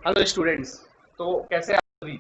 Hello students. तो कैसे आप सभी?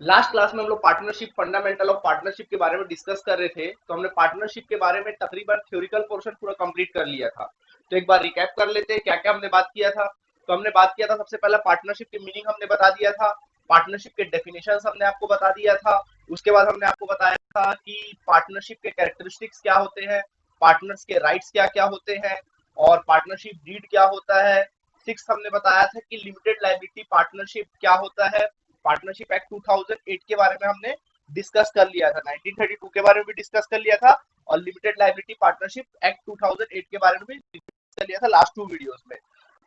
लास्ट क्लास में हम लोग पार्टनरशिप, फंडामेंटल ऑफ पार्टनरशिप के बारे में डिस्कस कर रहे थे। तो हमने पार्टनरशिप के बारे में तकरीबन थ्योरिकल पोर्शन पूरा कंप्लीट कर लिया था। तो एक बार रिकैप कर लेते हैं क्या क्या हमने बात किया था। तो हमने बात किया था, सबसे पहला पार्टनरशिप की मीनिंग हमने बता दिया था। पार्टनरशिप के डेफिनेशन हमने आपको बता दिया था। उसके बाद हमने आपको बताया था कि पार्टनरशिप के कैरेक्टरिस्टिक्स क्या होते हैं, पार्टनर्स के राइट्स क्या क्या होते हैं, और पार्टनरशिप डीड क्या होता है। सिक्स हमने बताया था कि लिमिटेड लायबिलिटी पार्टनरशिप क्या होता है। पार्टनरशिप एक्ट 2008 के बारे में हमने डिस्कस कर लिया था, 1932 के बारे में भी डिस्कस कर लिया था, और लिमिटेड लायबिलिटी पार्टनरशिप एक्ट 2008 के बारे में भी डिस्कस कर लिया था लास्ट 2 वीडियोस में।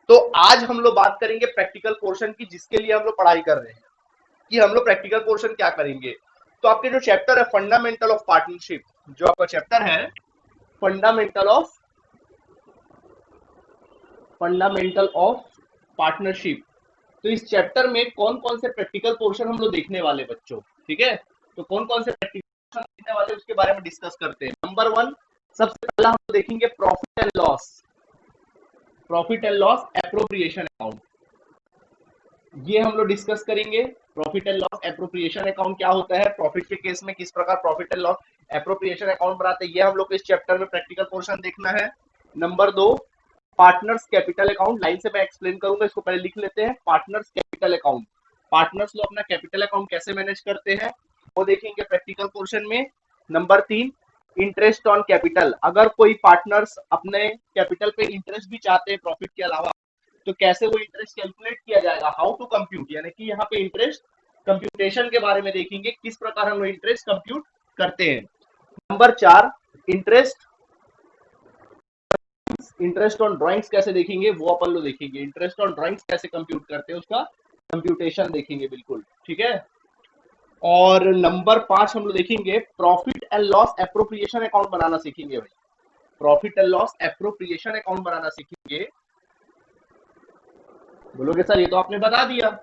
तो आज हम लोग बात करेंगे प्रैक्टिकल पोर्शन की, जिसके लिए हम लोग पढ़ाई कर रहे हैं कि हम लोग प्रैक्टिकल पोर्शन क्या करेंगे। तो आपके जो चैप्टर है फंडामेंटल ऑफ पार्टनरशिप, जो आपका चैप्टर है फंडामेंटल ऑफ पार्टनरशिप, तो इस चैप्टर में कौन कौन से प्रैक्टिकल पोर्शन हम लोग देखने वाले बच्चों, ठीक है। तो कौन कौन से प्रैक्टिकल पोर्शन देखने वाले उसके बारे में डिस्कस करते हैं। नंबर वन, सबसे पहला हम लोग देखेंगे profit and loss appropriation account. ये हम लोग डिस्कस करेंगे। Profit and loss appropriation account क्या होता है, प्रॉफिट के केस में किस प्रकार profit and loss appropriation account बनाते हैं, ये हम लोग को इस चैप्टर में प्रैक्टिकल पोर्शन देखना है। नंबर दो, पार्टनर्स कैपिटल अकाउंट। लाइन से मैं एक्सप्लेन करूंगा, इसको पहले लिख लेते हैं। पार्टनर्स कैपिटल अकाउंट, पार्टनर्स लोग अपना कैपिटल अकाउंट कैसे मैनेज करते हैं वो देखेंगे प्रैक्टिकल पोर्शन में। नंबर तीन, इंटरेस्ट ऑन कैपिटल। अगर कोई पार्टनर्स अपने कैपिटल पे इंटरेस्ट भी चाहते हैं प्रॉफिट के अलावा, तो कैसे वो इंटरेस्ट कैलकुलेट किया जाएगा, हाउ टू कंप्यूट, यानी कि यहाँ पे इंटरेस्ट कंप्यूटेशन के बारे में देखेंगे, किस प्रकार हम लोग इंटरेस्ट कंप्यूट करते हैं। नंबर चार, इंटरेस्ट इंटरेस्ट ऑन ड्राइंग्स कैसे देखेंगे वो अपन लोग देखेंगे। इंटरेस्ट ऑन ड्राइंग्स कैसे कंप्यूट करते हैं उसका कंप्यूटेशन देखेंगे, बिल्कुल ठीक है। और नंबर पांच हम लोग देखेंगे profit and loss appropriation account बनाना सीखेंगे भाई। Profit and loss appropriation account बनाना सीखेंगे। बोलोगे सर ये तो आपने बता दिया।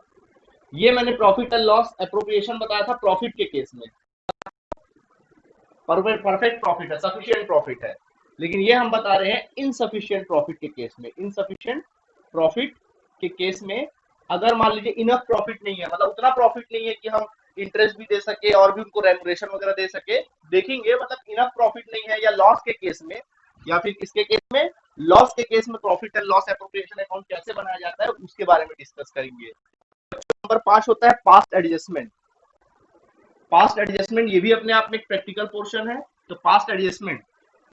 ये मैंने प्रॉफिट एंड लॉस एप्रोप्रिएशन बताया था प्रॉफिट के केस में, परफेक्ट प्रॉफिट है, सफिशिएंट प्रॉफिट है। लेकिन ये हम बता रहे हैं इनसफिशिएंट प्रॉफिट के केस में। इनसफिशिएंट प्रॉफिट के केस में अगर मान लीजिए इनफ प्रॉफिट नहीं है, मतलब उतना प्रॉफिट नहीं है कि हम इंटरेस्ट भी दे सके और भी उनको रेमुनरेशन वगैरह दे सके, देखेंगे मतलब इनफ प्रॉफिट नहीं है, या लॉस के केस में, या फिर किसके केस में, लॉस के केस में profit and loss appropriation account कैसे बनाया जाता है उसके बारे में डिस्कस करेंगे। नंबर पांच होता है पास्ट एडजस्टमेंट। पास्ट एडजस्टमेंट ये भी अपने आप में एक प्रैक्टिकल पोर्शन है। तो पास्ट एडजस्टमेंट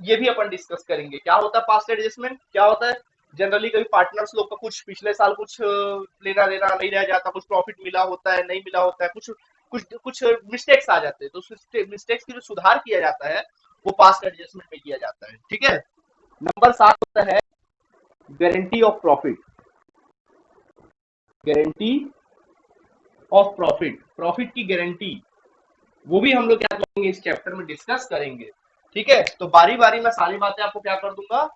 ये भी अपन डिस्कस करेंगे। क्या होता है पास्ट एडजस्टमेंट, क्या होता है, जनरली कभी पार्टनर्स लोग का कुछ पिछले साल कुछ लेना देना नहीं रह जाता, कुछ प्रॉफिट मिला होता है, नहीं मिला होता है, कुछ कुछ कुछ मिस्टेक्स आ जाते हैं, तो मिस्टेक्स की जो सुधार किया जाता है वो पास्ट एडजस्टमेंट में किया जाता है, ठीक है। नंबर सात होता है guarantee of profit. Guarantee of profit, profit की गारंटी, वो भी हम लोग क्या करेंगे इस चैप्टर में डिस्कस करेंगे, ठीक है। तो बारी बारी में सारी बातें आपको क्या कर दूंगा,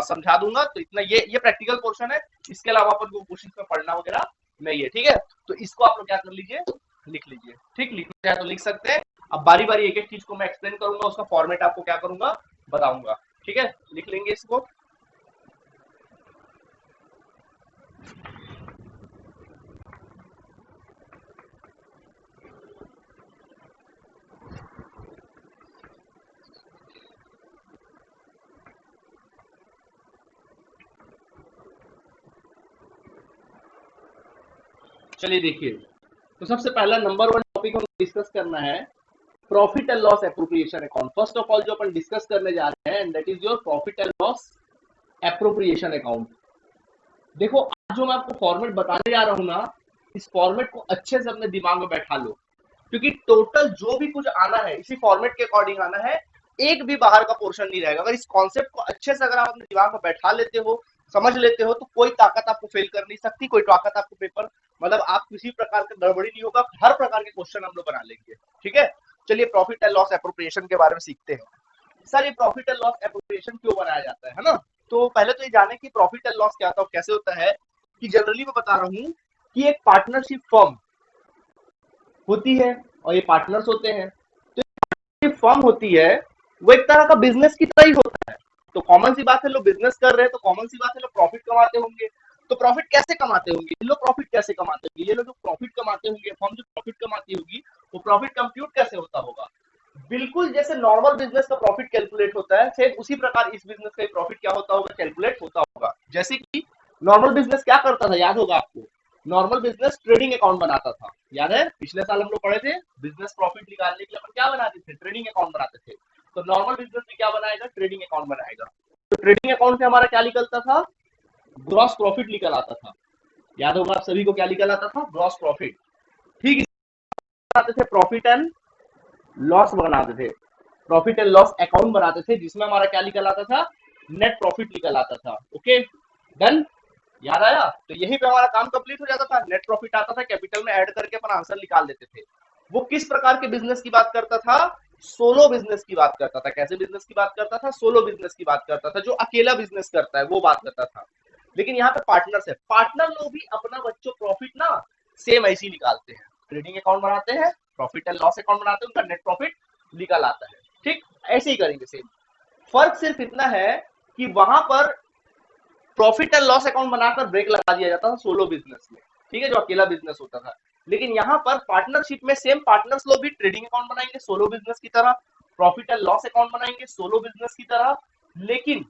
समझा दूंगा। तो इतना ये प्रैक्टिकल पोर्शन है। इसके अलावा अपन को क्वेश्चन में पढ़ना वगैरह नहीं है, ठीक है। तो इसको आप लोग क्या कर लीजिए, लिख लीजिए, ठीक। लिखना चाहे तो लिख सकते हैं। अब बारी बारी एक एक चीज को मैं एक्सप्लेन करूंगा, उसका फॉर्मेट आपको क्या करूंगा बताऊंगा, ठीक है। लिख लेंगे इसको। चलिए देखिए, तो सबसे पहला नंबर वन टॉपिक हम डिस्कस करना है profit and loss appropriation account. First of all जो अपन डिस्कस करने जा रहे हैं that is your profit and loss appropriation account. देखो आज जो मैं आपको फॉर्मेट बताने जा रहा हूं ना, इस फॉर्मेट को अच्छे से अपने दिमाग में बैठा लो, क्योंकि टोटल जो भी कुछ आना है इसी फॉर्मेट के अकॉर्डिंग आना है, एक भी बाहर का पोर्शन नहीं रहेगा। अगर इस कॉन्सेप्ट को अच्छे से अगर आप अपने दिमाग में बैठा लेते हो, समझ लेते हो, तो कोई ताकत आपको फेल कर नहीं सकती, कोई ताकत आपको पेपर मतलब आप किसी प्रकार का गड़बड़ी नहीं होगा, हर प्रकार के क्वेश्चन हम लोग बना लेंगे, ठीक है। चलिए प्रॉफिट एंड लॉस एप्रोप्रिएशन के बारे में सीखते हैं। सर ये प्रॉफिट एंड लॉस एप्रोप्रिएशन क्यों बनाया जाता है ना। तो पहले तो ये जाने कि प्रॉफिट एंड लॉस क्या होता है, कैसे होता है, कि जनरली मैं बता रहा हूँ कि एक पार्टनरशिप फर्म होती है और ये पार्टनर्स होते हैं। तो ये फर्म होती है, वो एक तरह का बिजनेस की तरह ही होता है। तो कॉमन सी बात है, लोग बिजनेस कर रहे हैं तो कॉमन सी बात है लोग प्रॉफिट कमाते होंगे। तो प्रॉफिट कैसे कमाते होंगे ये लोग, प्रॉफिट कैसे कमाते होंगे ये लोग, जो प्रॉफिट कमाते होंगे, फर्म जो प्रॉफिट कमाती होगी, वो प्रॉफिट कंप्यूट कैसे होता होगा? बिल्कुल जैसे नॉर्मल बिजनेस का प्रॉफिट कैलकुलेट होता है, सेम उसी प्रकार इस बिजनेस का प्रॉफिट क्या होता होगा, कैलकुलेट होता होगा। जैसे कि नॉर्मल बिजनेस क्या करता था, याद होगा आपको, नॉर्मल बिजनेस ट्रेडिंग अकाउंट बनाता था, याद है पिछले साल हम लोग पढ़े थे, बिजनेस प्रॉफिट निकालने के लिए अपन क्या बनाते थे, ट्रेडिंग अकाउंट बनाते थे। तो नॉर्मल बिजनेस में क्या बनाएगा, ट्रेडिंग अकाउंट बनाएगा। तो ट्रेडिंग अकाउंट से हमारा क्या निकलता था, ग्रॉस प्रॉफिट निकल आता था। याद होगा आप सभी को क्या निकल आता था, ग्रॉस प्रॉफिट। ठीक, बनाते थे प्रॉफिट एंड लॉस बनाते थे, प्रॉफिट एंड लॉस अकाउंट बनाते थे, जिसमें हमारा क्या निकल आता था, नेट प्रॉफिट निकल आता था। ओके डन, याद आया? तो यही पे हमारा काम कंप्लीट हो जाता था, नेट प्रॉफिट आता था, कैपिटल में ऐड करके अपन आंसर निकाल देते थे। वो किस प्रकार के बिजनेस की बात करता था, सोलो बिजनेस की बात करता था। कैसे बिजनेस की बात करता था, सोलो बिजनेस की बात करता था, जो अकेला बिजनेस करता है वो बात करता था। लेकिन यहाँ पे पार्टनर्स है, पार्टनर लोग भी अपना बच्चों प्रॉफिट ना सेम ऐसे ही निकालते हैं, ट्रेडिंग अकाउंट बनाते हैं, प्रॉफिट एंड लॉस अकाउंट बनाते हैं, उनका नेट प्रॉफिट निकल आता है। ठीक, ऐसे ही करेंगे सेम। फर्क सिर्फ इतना है कि वहां पर प्रॉफिट एंड लॉस अकाउंट बनाकर ब्रेक लगा दिया जाता था सोलो बिजनेस में, ठीक है, जो अकेला बिजनेस होता था। लेकिन यहाँ पर पार्टनरशिप में सेम पार्टनर्स लोग भी ट्रेडिंग अकाउंट बनाएंगे सोलो बिजनेस की तरह, प्रॉफिट एंड लॉस अकाउंट बनाएंगे सोलो बिजनेस की तरह। लेकिन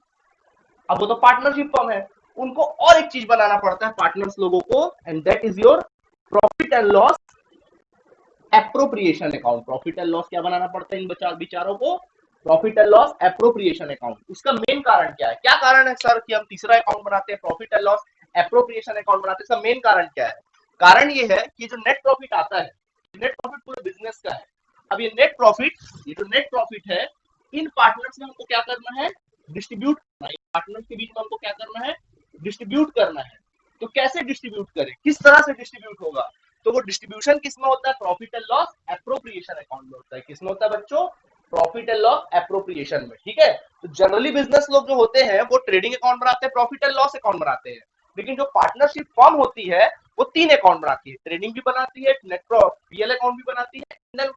अब वो तो पार्टनरशिप फर्म है, उनको और एक चीज बनाना पड़ता है पार्टनर्स लोगों को, and that is your profit and loss appropriation account. Profit and loss क्या बनाना पड़ता है इन विचारों को, profit and loss appropriation account. उसका मेन कारण क्या है, क्या कारण है सर कि हम तीसरा अकाउंट बनाते हैं, profit and loss appropriation account बनाते हैं, इसका मेन कारण क्या है? कारण ये है कि जो नेट प्रॉफिट आता है, नेट प्रॉफिट पूरे बिजनेस का है। अब ये नेट प्रॉफिट, ये जो नेट प्रॉफिट है, इन पार्टनर्स में हमको क्या करना है, डिस्ट्रीब्यूट करना है। पार्टनर्स के बीच में हमको क्या करना है, डिस्ट्रीब्यूट करना है। तो कैसे डिस्ट्रीब्यूट करें, किस तरह से डिस्ट्रीब्यूट होगा? तो वो डिस्ट्रीब्यूशन किसमें होता है, profit and loss appropriation account में होता है। किसमें होता है बच्चों, प्रॉफिट एंड लॉस एप्रोप्रिएशन में। ठीक है, तो जनरली बिजनेस लोग जो होते हैं वो ट्रेडिंग अकाउंट बनाते हैं, प्रॉफिट एंड लॉस अकाउंट बनाते हैं। लेकिन जो पार्टनरशिप फर्म होती है वो 3 अकाउंट बनाती है, ट्रेडिंग भी बनाती है, नेट पीएल अकाउंट भी बनाती है,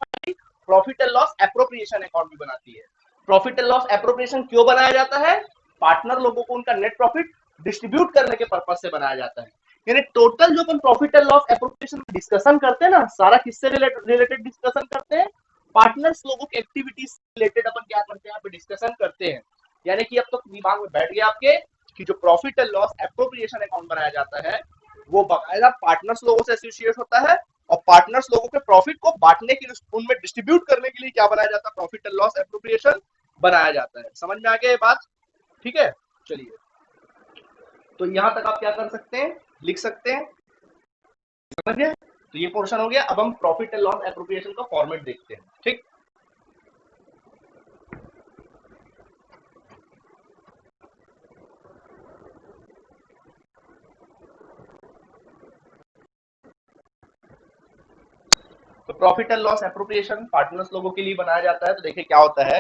profit and loss appropriation account भी बनाती है। प्रॉफिट एंड लॉस एप्रोप्रिएशन क्यों बनाया जाता है, पार्टनर लोगों को उनका नेट प्रॉफिट डिस्ट्रीब्यूट करने के पर्पज से बनाया जाता है। यानी टोटल जो अपन profit and loss appropriation discussion करते हैं ना, सारा किससे रिलेटेड डिस्कशन करते हैं, पार्टनर्स लोगों की एक्टिविटीज से रिलेटेड अपन क्या करते हैं, यहाँ पे डिस्कशन करते हैं। यानी कि अब तो दिमाग में बैठ गया आपके कि जो profit and loss appropriation account बनाया जाता है वो बाकायदा पार्टनर्स लोगों से एसोसिएट होता है, और पार्टनर्स लोगों के प्रॉफिट को बांटने के लिए, उनमें डिस्ट्रीब्यूट करने के लिए क्या बनाया जाता है, प्रॉफिट एंड लॉस एप्रोप्रिएशन बनाया जाता है। समझ में आ गया ये बात? ठीक है, चलिए, तो यहां तक आप क्या कर सकते हैं, लिख सकते हैं, समझ गए? तो ये पोर्शन हो गया। अब हम प्रॉफिट एंड लॉस एप्रोप्रिएशन का फॉर्मेट देखते हैं। ठीक, तो profit and loss appropriation partners लोगों के लिए बनाया जाता है। तो देखिए क्या होता है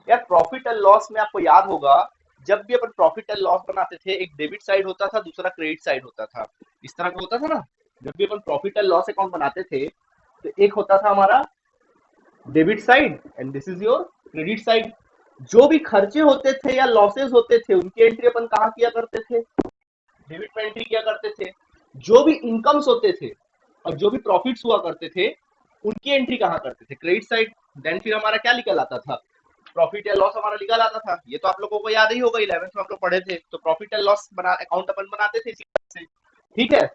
यार, प्रॉफिट एंड लॉस में आपको याद होगा, जब भी अपन प्रॉफिट एंड लॉस बनाते थे, एक डेबिट साइड होता था, दूसरा क्रेडिट साइड होता था, इस तरह का होता था ना। जब भी अपन प्रॉफिट एंड लॉस अकाउंट बनाते थे तो एक होता था हमारा debit side and this is your credit side. जो भी खर्चे होते थे या लॉसेस होते थे उनकी एंट्री अपन कहाँ किया करते थे, डेबिट में एंट्री किया करते थे। जो भी इनकम्स होते थे और जो भी प्रॉफिट्स हुआ करते थे उनकी एंट्री कहाँ करते थे, क्रेडिट साइड। देन फिर हमारा क्या निकल आता था, प्रॉफिट या लॉस हमारा निकल आता था। ये तो आप लोगों को याद ही होगा, 11th में हम लोग पढ़े थे। तो प्रॉफिट एंड लॉस बना अकाउंट अपन बनाते थे इसी तरह से। ठीक है,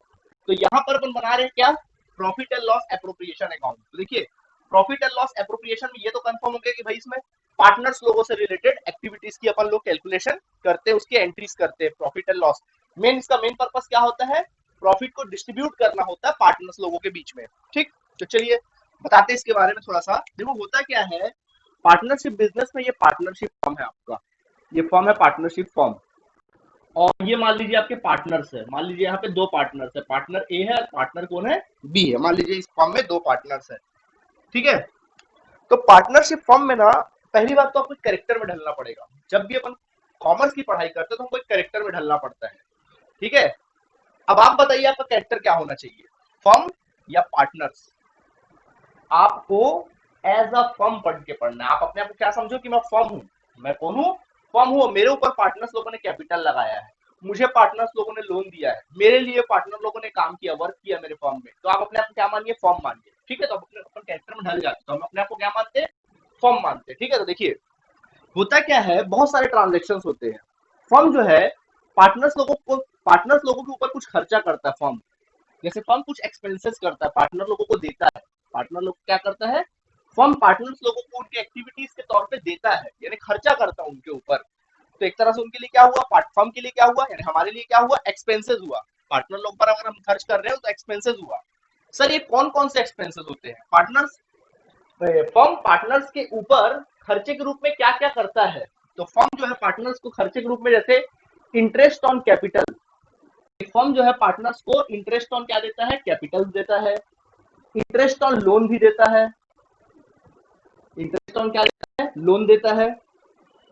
तो यहाँ पर अपन बना रहे हैं क्या, profit and loss appropriation account. तो देखिए प्रॉफिट एंड लॉस एप्रोप्रिएशन में ये तो कंफर्म हो गया कि भाई इसमें पार्टनर्स लोगों से रिलेटेड एक्टिविटीज की अपन लोग कैलकुलेशन करते हैं, उसकी एंट्रीज करते हैं, प्रॉफिट एंड लॉस। मेन इसका मेन पर्पस क्या होता है, प्रॉफिट को डिस्ट्रीब्यूट करना होता है पार्टनर्स लोगों के बीच में। ठीक, तो चलिए बताते हैं इसके बारे में थोड़ा सा। देखो होता क्या है, पार्टनरशिप बिजनेस में ये पार्टनरशिप फर्म है आपका, ये फर्म है पार्टनरशिप फर्म। और ये मान लीजिए आपके पार्टनर्स है, मान लीजिए यहाँ पे 2 पार्टनर्स है, पार्टनर ए है और पार्टनर कौन है, बी है। मान लीजिए इस फर्म में 2 पार्टनर्स है। ठीक है, तो पार्टनरशिप फर्म में ना पहली बात तो आपको कैरेक्टर में ढलना पड़ेगा। जब भी अपन कॉमर्स की पढ़ाई करते हैं तो हमको एक कैरेक्टर में ढलना पड़ता है। ठीक है, अब आप बताइए आपका कैरेक्टर क्या होना चाहिए, फर्म या पार्टनर्स? आपको एज अ फर्म पढ़ के पढ़ना है। आप अपने आप को क्या समझो कि मैं फर्म हूं, मैं कौन हूं, फर्म हूं, मेरे ऊपर पार्टनर्स लोगों ने कैपिटल लगाया है, मुझे पार्टनर्स लोगों ने लोन दिया है, मेरे लिए पार्टनर लोगों ने काम किया, वर्क किया मेरे फर्म में, तो आप अपने आप को क्या मानिए, फर्म मानिए, ठीक है। तो अपने अपन कैरेक्टर में ढल जाते, तो हम अपने आप को क्या मानते हैं, फर्म मानते हैं, ठीक है। तो देखिए होता क्या है, बहुत सारे ट्रांजेक्शन होते हैं। फर्म जो है पार्टनर्स लोगों के ऊपर कुछ खर्चा करता है फर्म, जैसे फर्म कुछ एक्सपेंसेस करता है, पार्टनर लोगों को देता है। पार्टनर लोग क्या करता है, फर्म पार्टनर्स लोगों को उनकी एक्टिविटीज के तौर पे देता है, यानी खर्चा करता है उनके ऊपर। तो एक तरह से उनके लिए क्या हुआ, फर्म के लिए क्या हुआ, यानी हमारे लिए क्या हुआ, एक्सपेंसेस हुआ। पार्टनर लोग पर अगर हम खर्च कर रहे हो तो एक्सपेंसेस हुआ। सर ये कौन कौन से एक्सपेंसेस होते हैं, फर्म पार्टनर्स के ऊपर खर्चे के रूप में क्या क्या करता है। तो फर्म जो है पार्टनर्स को खर्चे के रूप में, जैसे इंटरेस्ट ऑन कैपिटल, फर्म जो है पार्टनर्स को इंटरेस्ट ऑन क्या देता है, कैपिटल देता है। इंटरेस्ट ऑन लोन भी देता है, इंटरेस्ट ऑन क्या देता है, लोन देता है।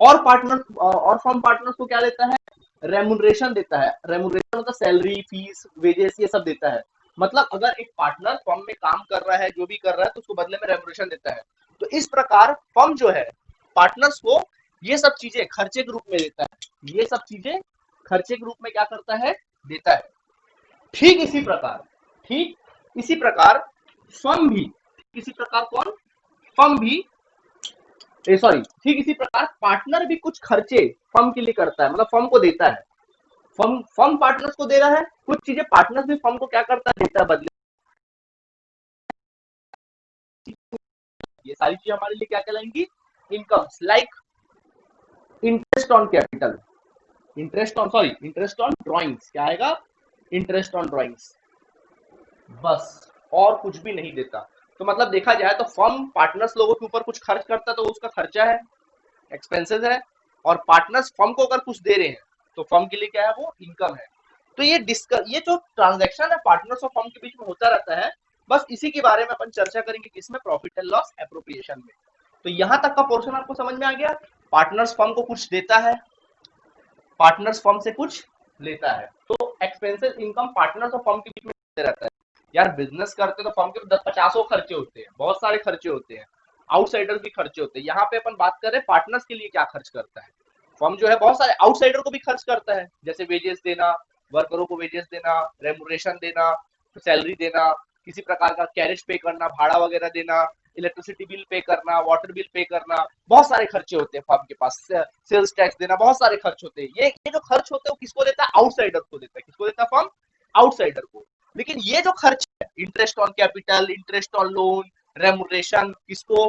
और फर्म पार्टनर्स को क्या देता है, रेमुनरेशन देता है। रेमुनरेशन मतलब सैलरी, फीस, वेजेस, ये सब देता है। मतलब अगर एक पार्टनर फर्म में काम कर रहा है, जो भी कर रहा है, तो उसको बदले में रेमुनरेशन देता है। तो इस प्रकार फर्म जो है पार्टनर्स को ये सब चीजें खर्चे के रूप में देता है, ये सब चीजें खर्चे के रूप में क्या करता है, देता है। ठीक इसी प्रकार ठीक इसी प्रकार फर्म भी इसी प्रकार कौन, फर्म भी सॉरी ठीक इसी प्रकार पार्टनर भी कुछ खर्चे फर्म के लिए करता है, मतलब फर्म को देता है। फर्म पार्टनर्स को दे रहा है कुछ चीजें, पार्टनर्स भी फर्म को क्या करता है, देता है बदले। ये सारी चीजें हमारे लिए क्या कहलाएंगी, incomes, like interest on capital, interest on drawings, क्या आएगा, इंटरेस्ट ऑन ड्रॉइंग्स, बस और कुछ भी नहीं देता। तो मतलब देखा जाए तो फर्म पार्टनर्स लोगों के ऊपर कुछ खर्च करता है, तो उसका खर्चा है, एक्सपेंसेस है। और पार्टनर्स फर्म को अगर कुछ दे रहे हैं तो फर्म के लिए क्या है, वो इनकम है। तो ये जो ट्रांजैक्शन है पार्टनर्स और फर्म के बीच में होता रहता है, बस इसी के बारे में अपन चर्चा करेंगे किसमें, प्रॉफिट एंड लॉस एप्रोप्रिएशन में। तो यहां तक का पोर्शन आपको समझ में आ गया, पार्टनर्स फर्म को कुछ देता है, पार्टनर्स फर्म से कुछ लेता है। तो एक्सपेंसेस इनकम पार्टनर्स और फर्म के बीच में होते रहता है। यार बिजनेस करते तो फर्म के 10-50 खर्चे होते हैं, बहुत सारे खर्चे होते हैं, आउटसाइडर भी खर्चे होते हैं। यहाँ पे अपन बात कर रहे हैं पार्टनर्स के लिए क्या खर्च करता है। फर्म जो है बहुत सारे आउटसाइडर को भी खर्च करता है, जैसे वेजेस देना, वर्करों को वेजेस देना, रेमुनरेशन देना, सैलरी देना, किसी प्रकार का कैरेज पे करना, भाड़ा वगैरह देना, इलेक्ट्रिसिटी बिल पे करना, वाटर बिल पे करना, बहुत सारे खर्चे होते हैं फर्म के पास, सेल्स टैक्स देना, बहुत सारे खर्च होते हैं। ये जो खर्च होते हैं वो किसको देता है, आउटसाइडर को देता है। किसको देता है, फर्म आउटसाइडर को। लेकिन ये जो खर्च है, interest on capital, interest on loan, remuneration, किसको,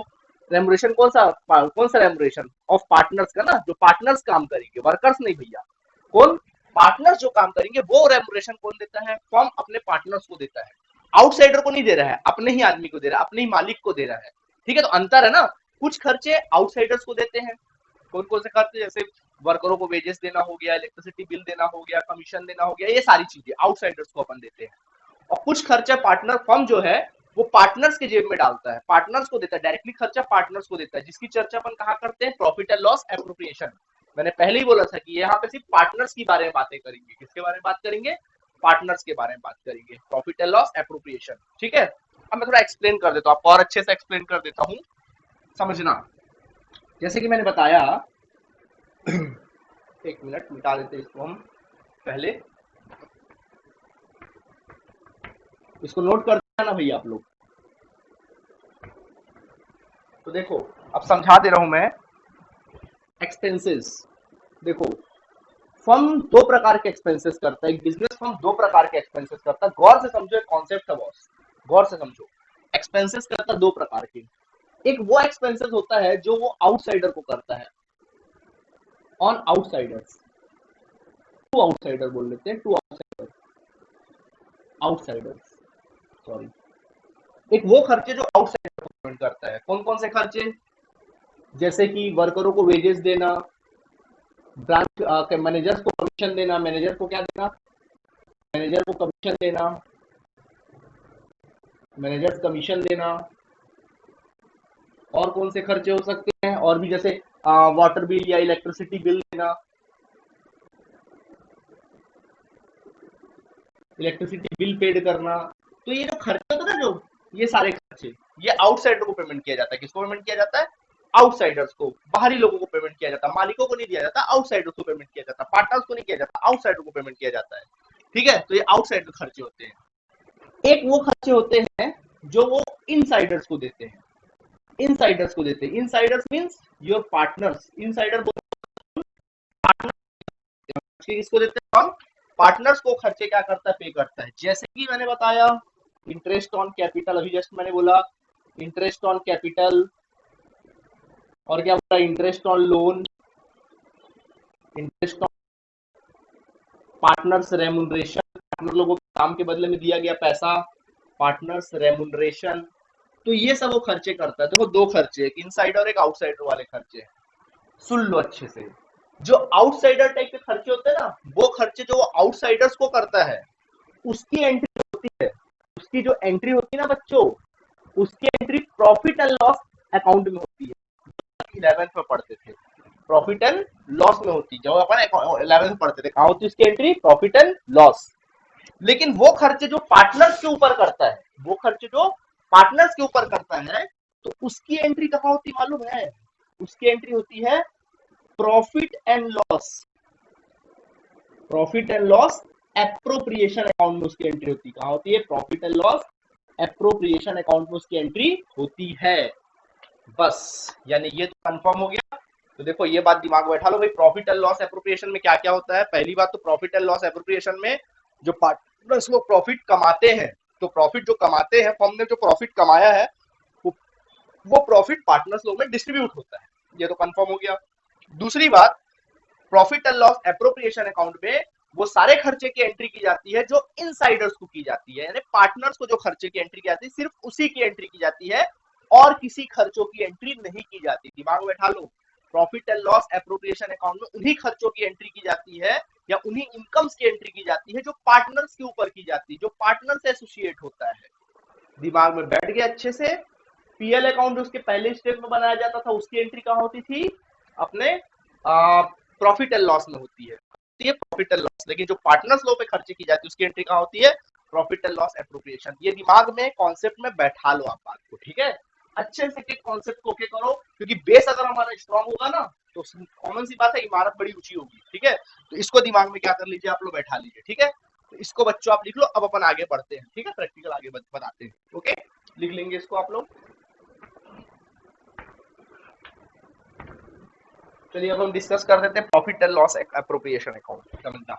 रेमुनरेशन कौन सा रेमुनरेशन, ऑफ पार्टनर्स का ना, जो पार्टनर्स काम करेंगे, वर्कर्स नहीं भैया, कौन, पार्टनर्स जो काम करेंगे वो रेमुनरेशन कौन देता है, फर्म अपने पार्टनर्स को देता है। आउटसाइडर को नहीं दे रहा है, अपने ही आदमी को दे रहा है, अपने ही मालिक को दे रहा है। ठीक है, तो अंतर है ना, कुछ खर्चे आउटसाइडर्स को देते हैं। कौन कौन से खर्चे, जैसे वर्करों को वेजेस देना हो गया, इलेक्ट्रिसिटी बिल देना हो गया, कमीशन देना हो गया, ये सारी चीजें आउटसाइडर्स को अपन देते हैं। और कुछ खर्चा पार्टनर फर्म जो है वो पार्टनर्स के जेब में डालता है, पार्टनर्स को देता है, डायरेक्टली खर्चा पार्टनर्स को देता है, जिसकी चर्चा अपन कहाँ करते हैं, प्रॉफिट एंड लॉस एप्रोप्रिएशन। मैंने पहले ही बोला था कि यहाँ पे सिर्फ पार्टनर्स के बारे में बातें करेंगे, किसके बारे में बात करेंगे, पार्टनर्स के बारे में बात करेंगे, प्रॉफिट एंड लॉस एप्रोप्रिएशन। ठीक है, अब मैं थोड़ा एक्सप्लेन कर देता हूँ, आपको और अच्छे से एक्सप्लेन कर देता हूँ, समझना। जैसे कि मैंने बताया, एक मिनट मिटा देते इसको हम पहले, इसको नोट कर देना ना भैया आप लोग। तो देखो अब समझा दे रहा हूं मैं, एक्सपेंसेस। देखो फर्म दो प्रकार के एक्सपेंसेस करता है, एक बिजनेस फर्म दो प्रकार के एक्सपेंसेस करता है। गौर से समझो, एक कॉन्सेप्ट है बॉस, गौर से समझो। एक्सपेंसेस करता है दो प्रकार के, एक वो एक्सपेंसेस होता है जो वो आउटसाइडर को करता है, ऑन आउटसाइडर्स, टू आउटसाइडर बोल लेते हैं, टू आउटसाइडर्स, सॉरी। एक वो खर्चे जो आउटसाइडर को पेमेंट करता है, कौन कौन से खर्चे, जैसे कि वर्करों को वेजेस देना, ब्रांच मैनेजर को कमीशन देना, मैनेजर को क्या देना, मैनेजर को कमीशन देना, मैनेजर कमीशन देना। और कौन से खर्चे हो सकते हैं, और भी जैसे वाटर बिल या इलेक्ट्रिसिटी बिल देना, इलेक्ट्रिसिटी बिल पेड करना। तो ये जो खर्चे होते हैं ना, जो ये सारे खर्चे, ये आउटसाइडर को पेमेंट किया जाता है। किसको पेमेंट किया जाता है, आउटसाइडर्स को, बाहरी लोगों को पेमेंट किया जाता है, मालिकों को नहीं दिया जाता, आउटसाइडर्स को पेमेंट किया जाता है, पार्टनर्स को नहीं किया जाता, आउटसाइडर को पेमेंट किया जाता है। ठीक है, तो ये आउटसाइडर खर्चे होते हैं। एक वो खर्चे होते हैं जो वो इनसाइडर्स को देते हैं, इनसाइडर्स को देते हैं। Insiders means your partners, insider partner किसको देते हैं हम, पार्टनर्स को खर्चे क्या करता है, पे करता है। जैसे कि मैंने बताया इंटरेस्ट ऑन कैपिटल, अभी जस्ट मैंने बोला इंटरेस्ट ऑन कैपिटल, और क्या बोला, interest on loan, interest on partners remuneration, partner लोगों के काम के बदले में दिया गया पैसा, पार्टनर्स रेमुनरेशन। तो ये सब वो खर्चे करता है। देखो दो खर्चे, एक इनसाइडर और एक आउटसाइडर वाले खर्चे हैं। सुन लो अच्छे से, जो आउटसाइडर टाइप के खर्चे होते हैं ना, वो खर्चे जो आउटसाइडर्स को करता है, उसकी एंट्री होती है, उसकी जो एंट्री होती है ना बच्चों, उसकी entry profit and loss account में होती है। 11th में पढ़ते थे, प्रॉफिट एंड लॉस में होती, जब अपन 11th में पढ़ते थे, कहां होती उसकी एंट्री, प्रॉफिट एंड लॉस। लेकिन वो खर्चे जो पार्टनर्स के ऊपर करता है, वो खर्चे जो पार्टनर्स के ऊपर करता है, तो उसकी एंट्री कहां होती मालूम है, उसकी एंट्री होती है profit and loss, profit and loss appropriation account में उसकी एंट्री होती है। कहां होती है, profit and loss appropriation account में उसकी एंट्री होती है। बस, यानी ये तो कंफर्म हो गया। तो देखो ये बात दिमाग में बैठा लो भाई, प्रॉफिट एंड लॉस एप्रोप्रिएशन में क्या क्या होता है। पहली बात तो प्रॉफिट एंड लॉस एप्रोप्रिएशन में जो पार्टनर्स वो प्रॉफिट कमाते हैं, तो प्रॉफिट जो कमाते हैं, फर्म ने जो प्रॉफिट कमाया है, वो प्रॉफिट पार्टनर्स लोग में डिस्ट्रीब्यूट होता है। ये तो कंफर्म हो गया। दूसरी बात, profit and loss appropriation account में वो सारे खर्चे की एंट्री की जाती है जो इनसाइडर्स को की जाती है, यानी पार्टनर्स को जो खर्चे की एंट्री की जाती है, सिर्फ उसी की एंट्री की जाती है और किसी खर्चों की एंट्री नहीं की जाती। दिमाग में बैठा लो, profit and loss appropriation account में उन्हीं खर्चों की एंट्री की जाती है या उन्हीं इनकम्स की एंट्री की जाती है जो पार्टनर्स के ऊपर की जाती है, जो पार्टनर से एसोसिएट होता है। दिमाग में बैठ गया अच्छे से। पीएल अकाउंट उसके पहले स्टेप में बनाया जाता था, उसकी एंट्री कहां होती थी, अपने प्रॉफिट एंड लॉस में होती है, प्रॉफिट एंड लॉस। लेकिन जो पार्टनर्स लो पे खर्चे की जाती है, उसकी एंट्री कहां होती है, प्रॉफिट एंड लॉस एप्रोप्रिएशन। ये दिमाग में कॉन्सेप्ट में बैठा लो आप बात को, ठीक है। अच्छे से के कॉन्सेप्ट को ओके करो, क्योंकि बेस अगर हमारा स्ट्रांग होगा ना, तो कॉमन सी बात है, इमारत बड़ी ऊंची होगी। ठीक है, तो इसको दिमाग में क्या कर लीजिए, आप लोग बैठा लीजिए। ठीक है, तो इसको बच्चों आप लिख लो। अब अपन आगे बढ़ते हैं, ठीक है, प्रैक्टिकल आगे बताते हैं। ओके, लिख लेंगे इसको आप लोग। चलिए अब हम डिस्कस कर देते हैं profit and loss appropriation account. समझना,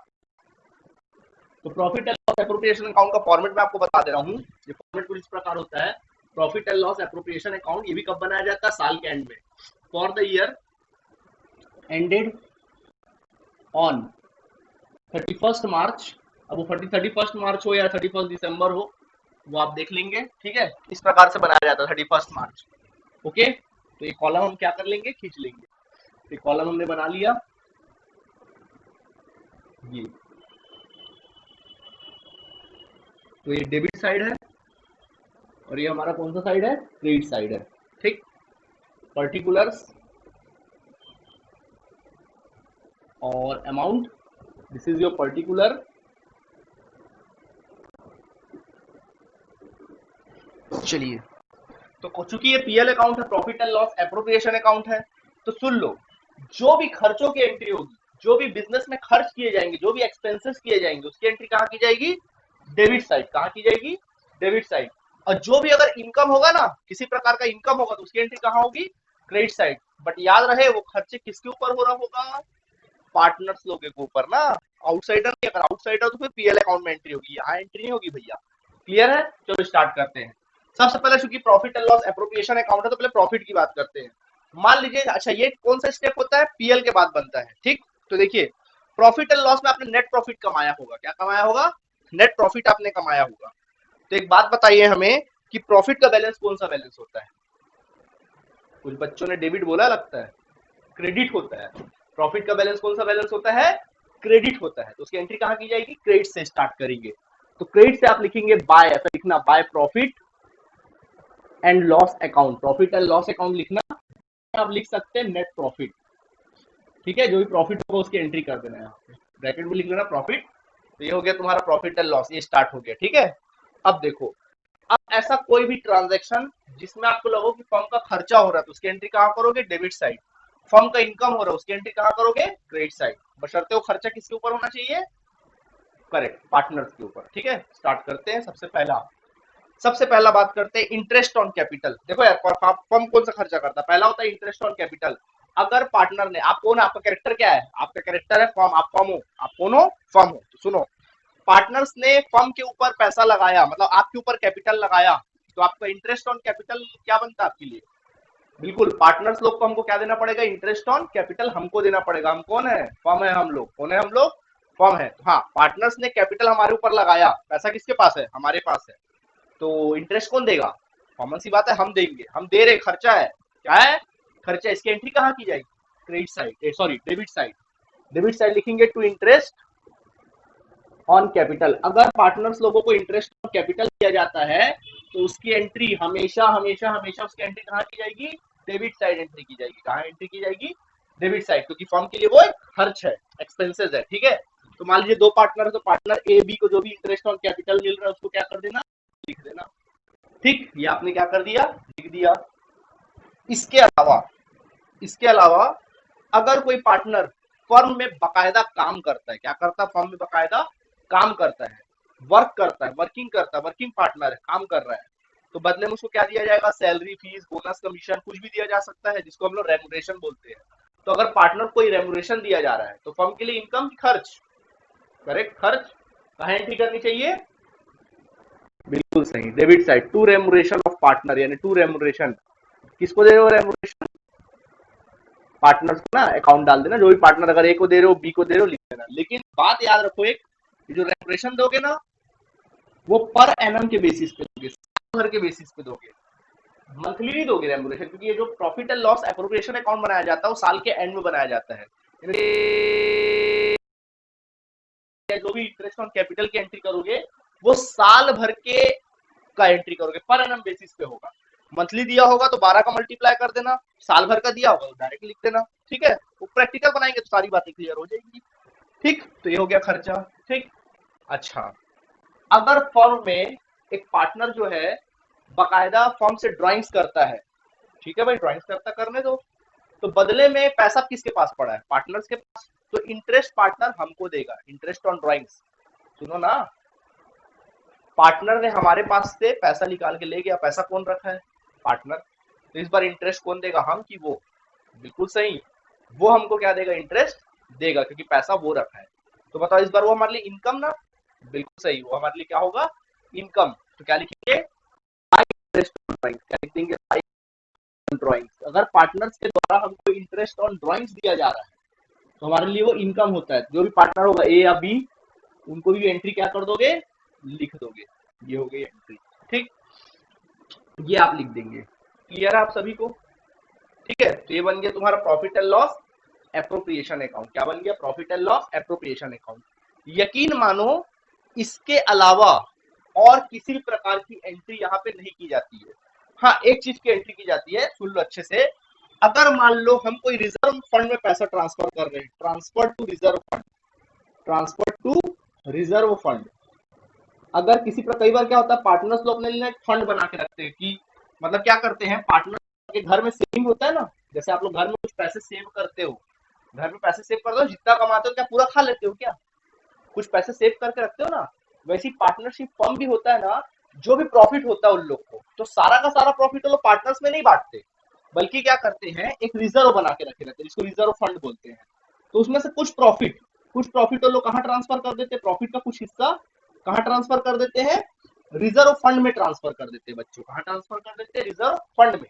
तो profit and loss appropriation account का फॉर्मेट मैं आपको बता दे रहा हूँ। ये फॉर्मेट कुछ इस प्रकार होता है। Profit and loss appropriation account ये भी कब बनाया जाता है, साल के एंड में, for the year ended on 31st मार्च। अब वो 31st मार्च हो या 31st दिसंबर हो, वो आप देख लेंगे। ठीक है, इस प्रकार से बनाया जाता है 31st मार्च। ओके, तो ये कॉलम हम क्या कर लेंगे, खींच लेंगे। तो कॉलम हमने बना लिया, ये तो ये डेबिट साइड है और ये हमारा कौन सा साइड है, क्रेडिट साइड है। ठीक, पर्टिकुलर्स और amount, this is your particular. चलिए, तो चूंकि ये पीएल अकाउंट है, profit and loss appropriation account है, तो सुन लो, जो भी खर्चों की एंट्री होगी, जो भी बिजनेस में खर्च किए जाएंगे, जो भी एक्सपेंसेस किए जाएंगे, उसकी एंट्री कहाँ की जाएगी, डेबिट साइड। कहाँ की जाएगी, डेबिट साइड। और जो भी अगर इनकम होगा ना, किसी प्रकार का इनकम होगा, तो उसकी एंट्री कहाँ होगी, क्रेडिट साइड। बट याद रहे, वो खर्चे किसके ऊपर हो रहा होगा, पार्टनर्स लोगों के ऊपर ना, आउटसाइडर नहीं। अगर आउटसाइडर तो फिर पीएल अकाउंट में एंट्री होगी, यहाँ एंट्री नहीं होगी भैया। क्लियर है, चलो स्टार्ट करते हैं। सबसे पहले चूंकि profit and loss appropriation account है, तो पहले प्रॉफिट की बात करते हैं। मान लीजिए, अच्छा ये कौन सा स्टेप होता है, पीएल के बाद बनता है। ठीक, तो देखिए, प्रॉफिट एंड लॉस में आपने नेट प्रॉफिट कमाया होगा। क्या कमाया होगा, नेट प्रॉफिट आपने कमाया होगा। तो एक बात बताइए हमें कि प्रॉफिट का बैलेंस कौन सा बैलेंस होता है, कुछ बच्चों ने डेबिट बोला, लगता है क्रेडिट होता है। प्रॉफिट का बैलेंस कौन सा बैलेंस होता है, क्रेडिट होता है। तो उसकी एंट्री कहाँ की जाएगी, क्रेडिट से स्टार्ट करेंगे। तो क्रेडिट से आप लिखेंगे बाय, ऐसा लिखना, by profit and loss account. Profit and loss account लिखना, आप लिख सकते हैं नेट प्रॉफिट। ठीक है, जो भी प्रॉफिट होगा उसकी एंट्री कर देना है, यहाँ पे ब्रैकेट में लिख लेना प्रॉफिट। तो ये हो गया तुम्हारा प्रॉफिट एंड लॉस, ये स्टार्ट हो गया। ठीक है, अब देखो, अब ऐसा कोई भी ट्रांजैक्शन जिसमें आपको लगो कि फर्म का खर्चा हो रहा है तो उसकी एंट्री कहाँ करोगे? Debit side. फर्म का इनकम हो रहा है उसकी एंट्री कहाँ करोगे? Credit side. बशर्ते वो खर्चा किसके ऊपर होना चाहिए? करेक्ट, पार्टनर्स के ऊपर। ठीक है, स्टार्ट करते हैं। सबसे पहला बात करते हैं इंटरेस्ट ऑन कैपिटल। देखो यार, फर्म कौन सा खर्चा करता है? पहला होता है इंटरेस्ट ऑन कैपिटल। अगर पार्टनर ने, आप कौन है, आपका कैरेक्टर क्या है? आपका कैरेक्टर है फर्म, आप फर्म हो, आप कौन हो? फर्म हो। तो सुनो, पार्टनर्स ने फर्म के ऊपर पैसा लगाया, मतलब आपके ऊपर कैपिटल लगाया, तो आपका इंटरेस्ट ऑन कैपिटल क्या बनता है आपके लिए? बिल्कुल, पार्टनर्स लोग को हमको क्या देना पड़ेगा? इंटरेस्ट ऑन कैपिटल हमको देना पड़ेगा। हम कौन है? फर्म है हम लोग। कौन है हम लोग? फर्म है। हाँ, पार्टनर्स ने कैपिटल हमारे ऊपर लगाया, पैसा किसके पास है? हमारे पास है। तो इंटरेस्ट कौन देगा? कॉमन सी बात है, हम देंगे। हम दे रहे, खर्चा है। क्या है? खर्चा। इसकी एंट्री कहाँ की जाएगी? Credit side, sorry debit side. Debit side लिखेंगे टू इंटरेस्ट ऑन कैपिटल। अगर पार्टनर्स लोगों को इंटरेस्ट ऑन कैपिटल दिया जाता है तो उसकी एंट्री हमेशा हमेशा हमेशा उसकी एंट्री कहाँ की जाएगी? डेबिट साइड एंट्री की जाएगी। कहाँ एंट्री की जाएगी? डेबिट साइड, क्योंकि फर्म के लिए वो एक खर्च है, एक्सपेंसेस है। ठीक है, तो मान लीजिए दो पार्टनर है, तो पार्टनर ए बी को जो भी इंटरेस्ट ऑन कैपिटल मिल रहा है उसको क्या कर देना? लिख देना। ठीक, ये आपने क्या कर दिया? लिख दिया। इसके अलावा अगर कोई पार्टनर फर्म में बकायदा काम करता है, क्या करता है? फर्म में बकायदा काम करता है, वर्क करता है, वर्किंग पार्टनर है, काम कर रहा है, तो बदले में उसको क्या दिया जाएगा? सैलरी, फीस, बोनस, कमीशन, कुछ भी दिया जा सकता है, जिसको हम लोग रेमुनरेशन बोलते हैं। तो अगर पार्टनर को रेमुनरेशन दिया जा रहा है तो फर्म के लिए इनकम की खर्च? करेक्ट, खर्च। कहाँ एंट्री करनी चाहिए? बिल्कुल सही, debit side. To remuneration of partner, यानी टू रेमुनरेशन किसको दे रहे हो? रेमुनरेशन पार्टनर्स को ना, अकाउंट डाल देना। जो भी पार्टनर, अगर ए को दे रहे हो, बी को दे रहे हो, लिख देना। लेकिन बात याद रखो, एक जो रेमुनरेशन दोगे ना, वो पर एनम के बेसिस पे दोगे, साल भर के बेसिस पे दोगे, मंथली नहीं दोगे रेमुनरेशन। क्योंकि ये जो profit and loss appropriation account बनाया जाता है वो साल के एंड में बनाया जाता है। जो भी इंटरेस्ट ऑन कैपिटल की एंट्री करोगे वो साल भर के का एंट्री करोगे, पर एनम बेसिस पे होगा। मंथली दिया होगा तो 12 का मल्टीप्लाई कर देना, साल भर का दिया होगा तो डायरेक्ट लिख देना। ठीक है, वो प्रैक्टिकल बनाएंगे तो सारी बातें क्लियर हो जाएंगी। ठीक, तो ये हो गया खर्चा। ठीक, अच्छा, अगर फर्म में एक पार्टनर जो है बकायदा फर्म से ड्राइंग्स करता है, ठीक है भाई, ड्राइंग्स करता, करने दो, तो बदले में पैसा किसके पास पड़ा है? पार्टनर्स के पास। तो इंटरेस्ट पार्टनर हमको देगा, इंटरेस्ट ऑन ड्राइंग्स। सुनो ना, पार्टनर ने हमारे पास से पैसा निकाल के ले गया, पैसा कौन रखा है? पार्टनर। तो इस बार इंटरेस्ट कौन देगा? हम कि वो? बिल्कुल सही, वो हमको क्या देगा? इंटरेस्ट देगा, क्योंकि पैसा वो रखा है। तो बताओ, इस बार वो हमारे लिए इनकम ना? बिल्कुल सही, वो हमारे लिए क्या होगा? इनकम। तो क्या लिखेंगे? Interest on drawings. क्या लिख देंगे? ड्राइंग्स। अगर पार्टनर्स के द्वारा हमको इंटरेस्ट ऑन ड्राइंग्स दिया जा रहा है तो हमारे लिए वो इनकम होता है। जो भी पार्टनर होगा, ए या बी, उनको भी एंट्री क्या कर दोगे? लिख दोगे। ये हो गई एंट्री। ठीक, ये आप लिख देंगे। क्लियर है आप सभी को? ठीक है, तो ये बन गया तुम्हारा profit and loss appropriation account. क्या बन गया? Profit and loss appropriation account. यकीन मानो, इसके अलावा और किसी भी प्रकार की एंट्री यहाँ पे नहीं की जाती है। हाँ, एक चीज की एंट्री की जाती है, सुन लो अच्छे से। अगर मान लो हम कोई रिजर्व फंड में पैसा ट्रांसफर कर रहे हैं, transfer to reserve fund, transfer to reserve fund. अगर किसी पर, कई बार क्या होता है, पार्टनर्स लोग अपने लिए फंड बना के रखते हैं कि मतलब क्या करते हैं, पार्टनर के घर में सेविंग होता है ना, जैसे आप लोग घर में कुछ पैसे सेव करते हो, घर में पैसे सेव करते हो, जितना कमाते हो क्या पूरा खा लेते हो क्या? कुछ पैसे सेव करके रखते हो ना। वैसी पार्टनरशिप फर्म भी होता है ना, जो भी प्रॉफिट होता है उन लोग को, तो सारा का सारा प्रॉफिट वो लोग पार्टनर्स में नहीं बांटते, बल्कि क्या करते हैं, एक रिजर्व बना के रखे रहते हैं, जिसको रिजर्व फंड बोलते हैं। तो उसमें से कुछ प्रॉफिट वो लोग कहाँ ट्रांसफर कर देते हैं? प्रॉफिट का कुछ हिस्सा कहाँ ट्रांसफर कर देते हैं? रिजर्व फंड में ट्रांसफर कर देते हैं। बच्चों, कहाँ ट्रांसफर कर देते हैं? रिजर्व फंड में।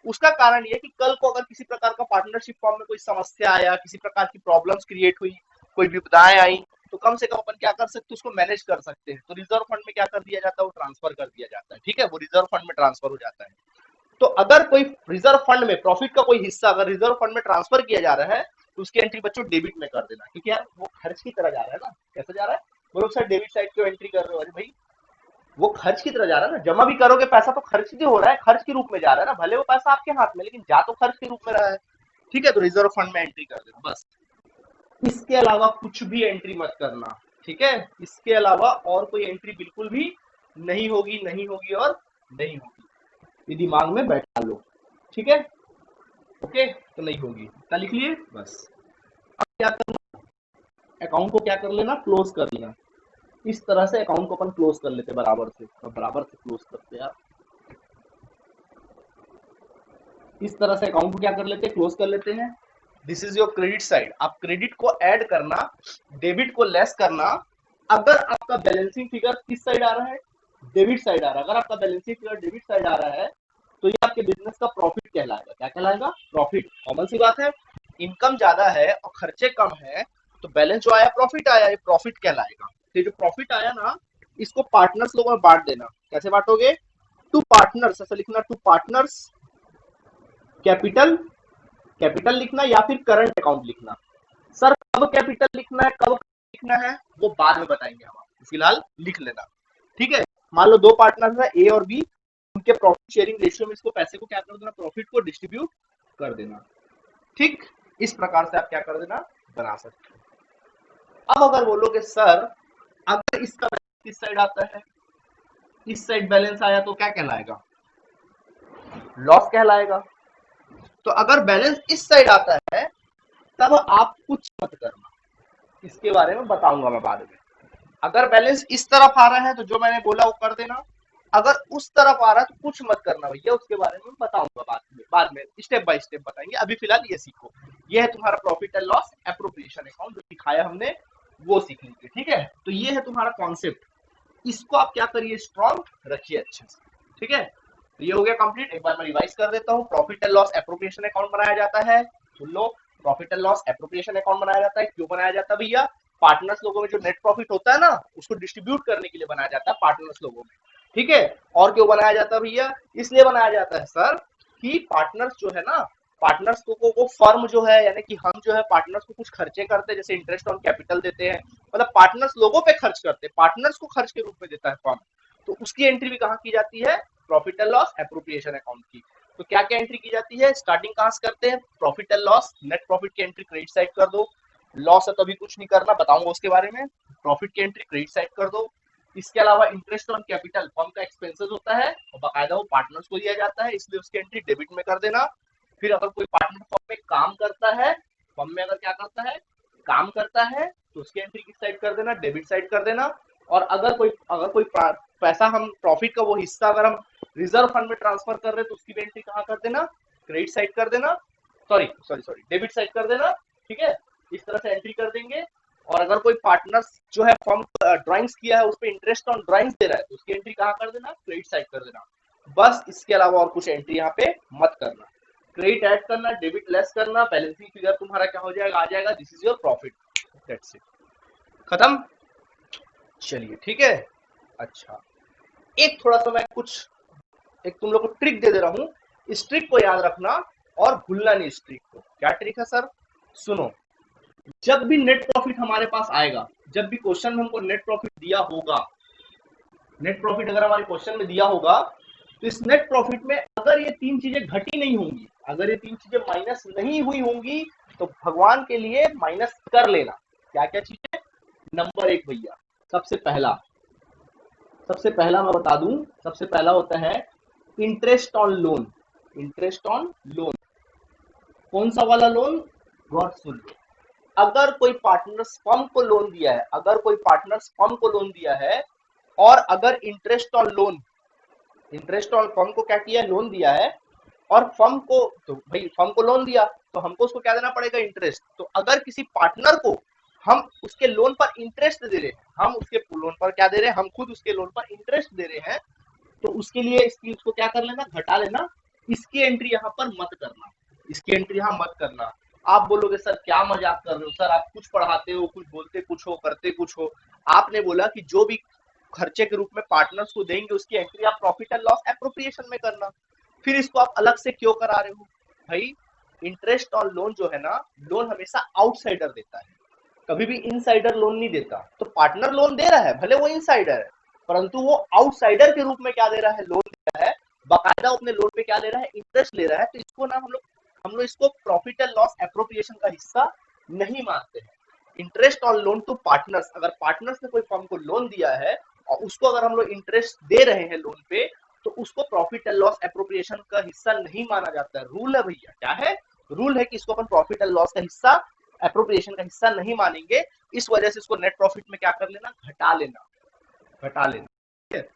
उसका कारण ये कि कल को अगर किसी प्रकार का पार्टनरशिप फॉर्म में कोई समस्या आया, किसी प्रकार की प्रॉब्लम्स क्रिएट हुई, कोई विपदाएं आई, तो कम से कम अपन क्या कर सकते हैं? उसको मैनेज कर सकते हैं। तो रिजर्व फंड में क्या कर दिया जाता है? वो ट्रांसफर कर दिया जाता है। ठीक है, वो रिजर्व फंड में ट्रांसफर हो जाता है। तो अगर कोई रिजर्व फंड में प्रॉफिट का कोई हिस्सा अगर रिजर्व फंड में ट्रांसफर किया जा रहा है तो उसकी एंट्री बच्चों डेबिट में कर देना, क्योंकि यार वो खर्च की तरह जा रहा है ना। कैसे जा रहा है? वो लोग सर डेबिट साइड क्यों एंट्री कर रहे हो? अरे भाई, वो खर्च की तरह जा रहा है ना, जमा भी करोगे पैसा तो खर्च ही हो रहा है, खर्च के रूप में जा रहा है ना, भले वो पैसा आपके हाथ में, लेकिन जा तो खर्च के रूप में रहा है। ठीक है, तो रिजर्व फंड में एंट्री कर देना बस। इसके अलावा कुछ भी एंट्री मत करना। ठीक है, इसके अलावा और कोई एंट्री बिल्कुल भी नहीं होगी, नहीं होगी और नहीं होगी, ये दिमाग में बैठा लो, ठीक है। ओके, तो नहीं होगी, इतना लिख लिए बस। अब क्या करना, अकाउंट को क्या कर लेना, क्लोज कर लेना। इस तरह से अकाउंट को अपन क्लोज कर लेते बराबर से, और बराबर से क्लोज करते यार, इस तरह से अकाउंट को क्या कर लेते हैं, क्लोज कर लेते हैं। This is your credit side. आप क्रेडिट को ऐड करना, डेबिट को लेस करना। अगर आपका बैलेंसिंग फिगर किस साइड आ रहा है, डेबिट साइड आ रहा है, अगर आपका बैलेंसिंग फिगर डेबिट साइड आ रहा है तो ये आपके बिजनेस का प्रॉफिट कहलाएगा। क्या कहलाएगा, प्रॉफिट। कॉमन सी बात है, इनकम ज्यादा है और खर्चे कम है, तो बैलेंस जो आया प्रॉफिट आया, ये प्रॉफिट कहलाएगा। तो जो प्रॉफिट आया ना, इसको पार्टनर्स लोगों में बांट देना। कैसे बांटोगे, टू पार्टनर्स, ऐसा लिखना, टू पार्टनर्स कैपिटल, कैपिटल लिखना या फिर करंट अकाउंट लिखना। सर कब कैपिटल लिखना है, कब लिखना है, वो बाद में बताएंगे हम आपको, फिलहाल लिख लेना, ठीक है। मान लो दो पार्टनर है ए और बी, उनके प्रॉफिट शेयरिंग रेशियो में इसको पैसे को क्या कर देना, प्रॉफिट को डिस्ट्रीब्यूट कर देना। ठीक, इस प्रकार से आप क्या कर देना, बना सकते हो। अब अगर बोलोगे सर अगर इसका बैलेंस किस साइड आता है, इस साइड बैलेंस आया तो क्या कहलाएगा, लॉस कहलाएगा। तो अगर बैलेंस इस साइड आता है तब आप कुछ मत करना, इसके बारे में बताऊंगा मैं बाद में। अगर बैलेंस इस तरफ आ रहा है तो जो मैंने बोला वो कर देना, अगर उस तरफ आ रहा है तो कुछ मत करना भैया, उसके बारे में बताऊंगा बाद में स्टेप बाय स्टेप बताएंगे। अभी फिलहाल ये सीखो, ये है तुम्हारा profit and loss appropriation account, जो सिखाया हमने वो सीख लीजिए, ठीक है। तो ये है तुम्हारा कॉन्सेप्ट, इसको आप क्या करिए, स्ट्रॉन्ग रखिए अच्छे से, ठीक है। तो ये हो गया कंप्लीट। एक बार मैं रिवाइज कर देता हूँ। Profit and loss appropriation account बनाया जाता है, सुन लो, profit and loss appropriation account बनाया जाता है। क्यों बनाया जाता है भैया, पार्टनर्स लोगों में जो नेट प्रॉफिट होता है ना, उसको डिस्ट्रीब्यूट करने के लिए बनाया जाता है पार्टनर्स लोगों में, ठीक है। और क्यों बनाया जाता है भैया, इसलिए बनाया जाता है सर कि पार्टनर्स जो है ना, पार्टनर्स को फर्म जो है, यानी कि हम जो है पार्टनर्स को कुछ खर्चे करते हैं, जैसे इंटरेस्ट ऑन कैपिटल देते हैं, मतलब पार्टनर्स लोगों पे खर्च करते हैं, पार्टनर्स को खर्च के रूप में देता है फर्म, तो उसकी एंट्री भी कहाँ की जाती है, profit and loss appropriation account की। तो क्या क्या एंट्री की जाती है, स्टार्टिंग कहां से करते हैं, profit and loss, net profit की एंट्री क्रेडिट साइड कर दो, लॉस है तो अभी कुछ नहीं करना, बताऊंगा उसके बारे में। प्रॉफिट की एंट्री क्रेडिट साइड कर दो। इसके अलावा इंटरेस्ट ऑन कैपिटल फर्म का एक्सपेंसेस होता है और बाकायदा वो पार्टनर्स को दिया जाता है, इसलिए उसकी एंट्री डेबिट में कर देना। फिर अगर कोई पार्टनर फर्म में काम करता है, फर्म में अगर क्या करता है, काम करता है, तो उसकी एंट्री किस साइड कर देना, डेबिट साइड कर देना। और अगर कोई पैसा हम प्रॉफिट का वो हिस्सा अगर हम रिजर्व फंड में ट्रांसफर कर रहे हैं तो उसकी भी एंट्री कहाँ कर देना, क्रेडिट साइड कर देना, sorry sorry sorry debit side कर देना, ठीक है। इस तरह से एंट्री कर देंगे। और अगर कोई पार्टनर्स जो है फर्म ड्राइंग्स किया है, उस पर इंटरेस्ट ऑन ड्राइंग्स दे रहा है, तो उसकी एंट्री कहाँ कर देना, क्रेडिट साइड कर देना। बस इसके अलावा और कुछ एंट्री यहाँ पे मत करना। क्रेडिट ऐड करना, डेबिट लेस करना, बैलेंसिंग फिगर तुम्हारा क्या हो जाएगा, आ जाएगा, this is your profit, that's it, खत्म। चलिए ठीक है। अच्छा, एक थोड़ा सा मैं कुछ एक तुम लोग को ट्रिक दे रहा हूं, इस ट्रिक को याद रखना और भूलना नहीं इस ट्रिक को। क्या ट्रिक है सर, सुनो। जब भी नेट प्रॉफिट हमारे पास आएगा, जब भी क्वेश्चन में हमको नेट प्रॉफिट दिया होगा, नेट प्रॉफिट अगर हमारे क्वेश्चन में दिया होगा, तो इस नेट प्रॉफिट में अगर ये तीन चीजें घटी नहीं होंगी, अगर ये तीन चीजें माइनस नहीं हुई होंगी, तो भगवान के लिए माइनस कर लेना। क्या क्या चीजें, नंबर एक भैया, सबसे पहला, सबसे पहला मैं बता दूं, सबसे पहला होता है interest on loan. Interest on loan, कौन सा वाला लोन, गौर सुन लो। अगर कोई पार्टनर्स फर्म को लोन दिया है, अगर कोई पार्टनर्स फर्म को लोन दिया है, और अगर interest on loan, interest on firm को क्या किया, लोन दिया है, और फर्म को, तो भाई फर्म को लोन दिया तो हमको उसको क्या देना पड़ेगा, इंटरेस्ट। तो अगर किसी पार्टनर को हम उसके लोन पर इंटरेस्ट दे रहे हैं, हम उसके लोन पर क्या दे रहे हैं, हम खुद उसके लोन पर इंटरेस्ट दे रहे हैं, तो उसके लिए इसकी उसको क्या कर लेना, घटा लेना। इसकी एंट्री यहाँ पर मत करना, इसकी एंट्री यहाँ मत करना। आप बोलोगे सर क्या मजाक कर रहे हो, सर आप कुछ पढ़ाते हो, कुछ बोलते कुछ हो, करते कुछ हो। आपने बोला कि जो भी खर्चे के रूप में पार्टनर्स को देंगे उसकी एंट्री आप प्रॉफिट एंड लॉस एप्रोप्रिएशन में करना, फिर इसको आप अलग से क्यों करा रहे हो भाई। इंटरेस्ट ऑन लोन जो है ना, लोन हमेशा आउटसाइडर देता है, कभी भी इनसाइडर लोन नहीं देता। तो पार्टनर लोन दे रहा है, भले वो इनसाइडर है, परंतु वो आउटसाइडर के रूप में क्या दे रहा है, लोन दे रहा है, बाकायदा अपने लोन पे क्या ले रहा है, इंटरेस्ट ले रहा है। तो इसको ना हम लोग इसको प्रॉफिट एंड लॉस एप्रोप्रिएशन का हिस्सा नहीं मानते हैं। Interest on loan to partners, अगर पार्टनर्स ने कोई फर्म को लोन दिया है और उसको अगर हम लोग इंटरेस्ट दे रहे हैं लोन पे, तो उसको प्रॉफिट एंड लॉस एप्रोप्रिएशन का हिस्सा नहीं माना जाता है। रूल है भैया, क्या है? रूल है कि इसको अपन प्रॉफिट एंड लॉस का हिस्सा, एप्रोप्रिएशन का हिस्सा नहीं मानेंगे। इस वजह से इसको नेट प्रॉफिट में क्या कर लेना, घटा लेना, घटा लेना। ठीक है,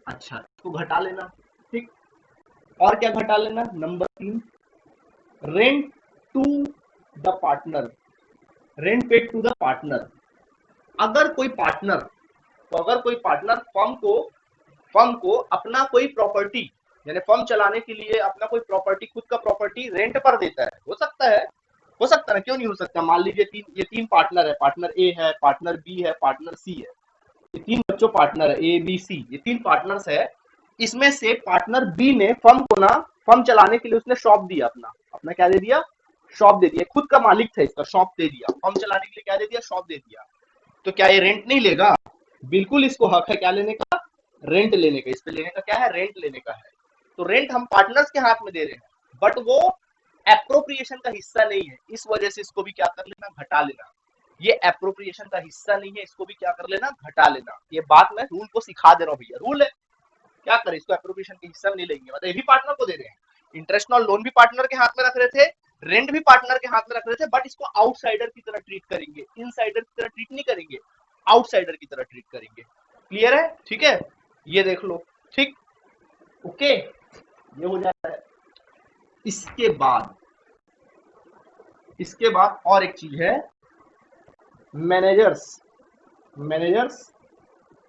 अच्छा इसको घटा लेना। ठीक, और क्या घटा लेना? Number 3, rent to the partner, rent paid to the partner. अगर कोई पार्टनर, तो अगर कोई पार्टनर फर्म को अपना कोई प्रॉपर्टी, यानी फर्म चलाने के लिए अपना कोई प्रॉपर्टी, खुद का प्रॉपर्टी रेंट पर देता है, हो सकता है, हो सकता है, क्यों नहीं हो सकता? मान लीजिए ये तीन पार्टनर है, पार्टनर ए है, पार्टनर बी है, पार्टनर सी है। ये तीन बच्चों पार्टनर है, ए बी सी, ये तीन पार्टनर्स है। इसमें से पार्टनर बी ने फर्म को ना, फर्म चलाने के लिए उसने शॉप दिया, अपना अपना क्या दे दिया? शॉप दे दिया। खुद का मालिक था इसका, शॉप दे दिया, फर्म चलाने के लिए क्या दे दिया? शॉप दे दिया। तो क्या ये रेंट नहीं लेगा? बिल्कुल इसको हक है क्या लेने का? रेंट लेने का। इस पे लेने का क्या है? रेंट लेने का है। तो रेंट हम पार्टनर्स के हाथ में दे रहे हैं, बट वो एप्रोप्रिएशन का हिस्सा नहीं है। इस वजह से इसको भी क्या कर लेना? घटा लेना। ये एप्रोप्रिएशन का हिस्सा नहीं है, इसको भी क्या कर लेना? घटा लेना। ये बात मैं रूल को सिखा दे रहा हूँ भैया, रूल है। क्या करें, इसको एप्रोप्रिएशन के हिस्सा में नहीं लेंगे, मतलब ये भी पार्टनर को दे रहे हैं। इंटरेस्ट और लोन भी पार्टनर के हाथ में रख रहे थे, रेंट भी पार्टनर के हाथ में रख रहे थे, बट इसको आउटसाइडर की तरह ट्रीट करेंगे, इनसाइडर की तरह ट्रीट नहीं करेंगे, आउटसाइडर की तरह ट्रीट करेंगे। क्लियर है? ठीक है, ये देख लो। ठीक, ओके, ये हो जाता है। इसके बाद और एक चीज है, मैनेजर्स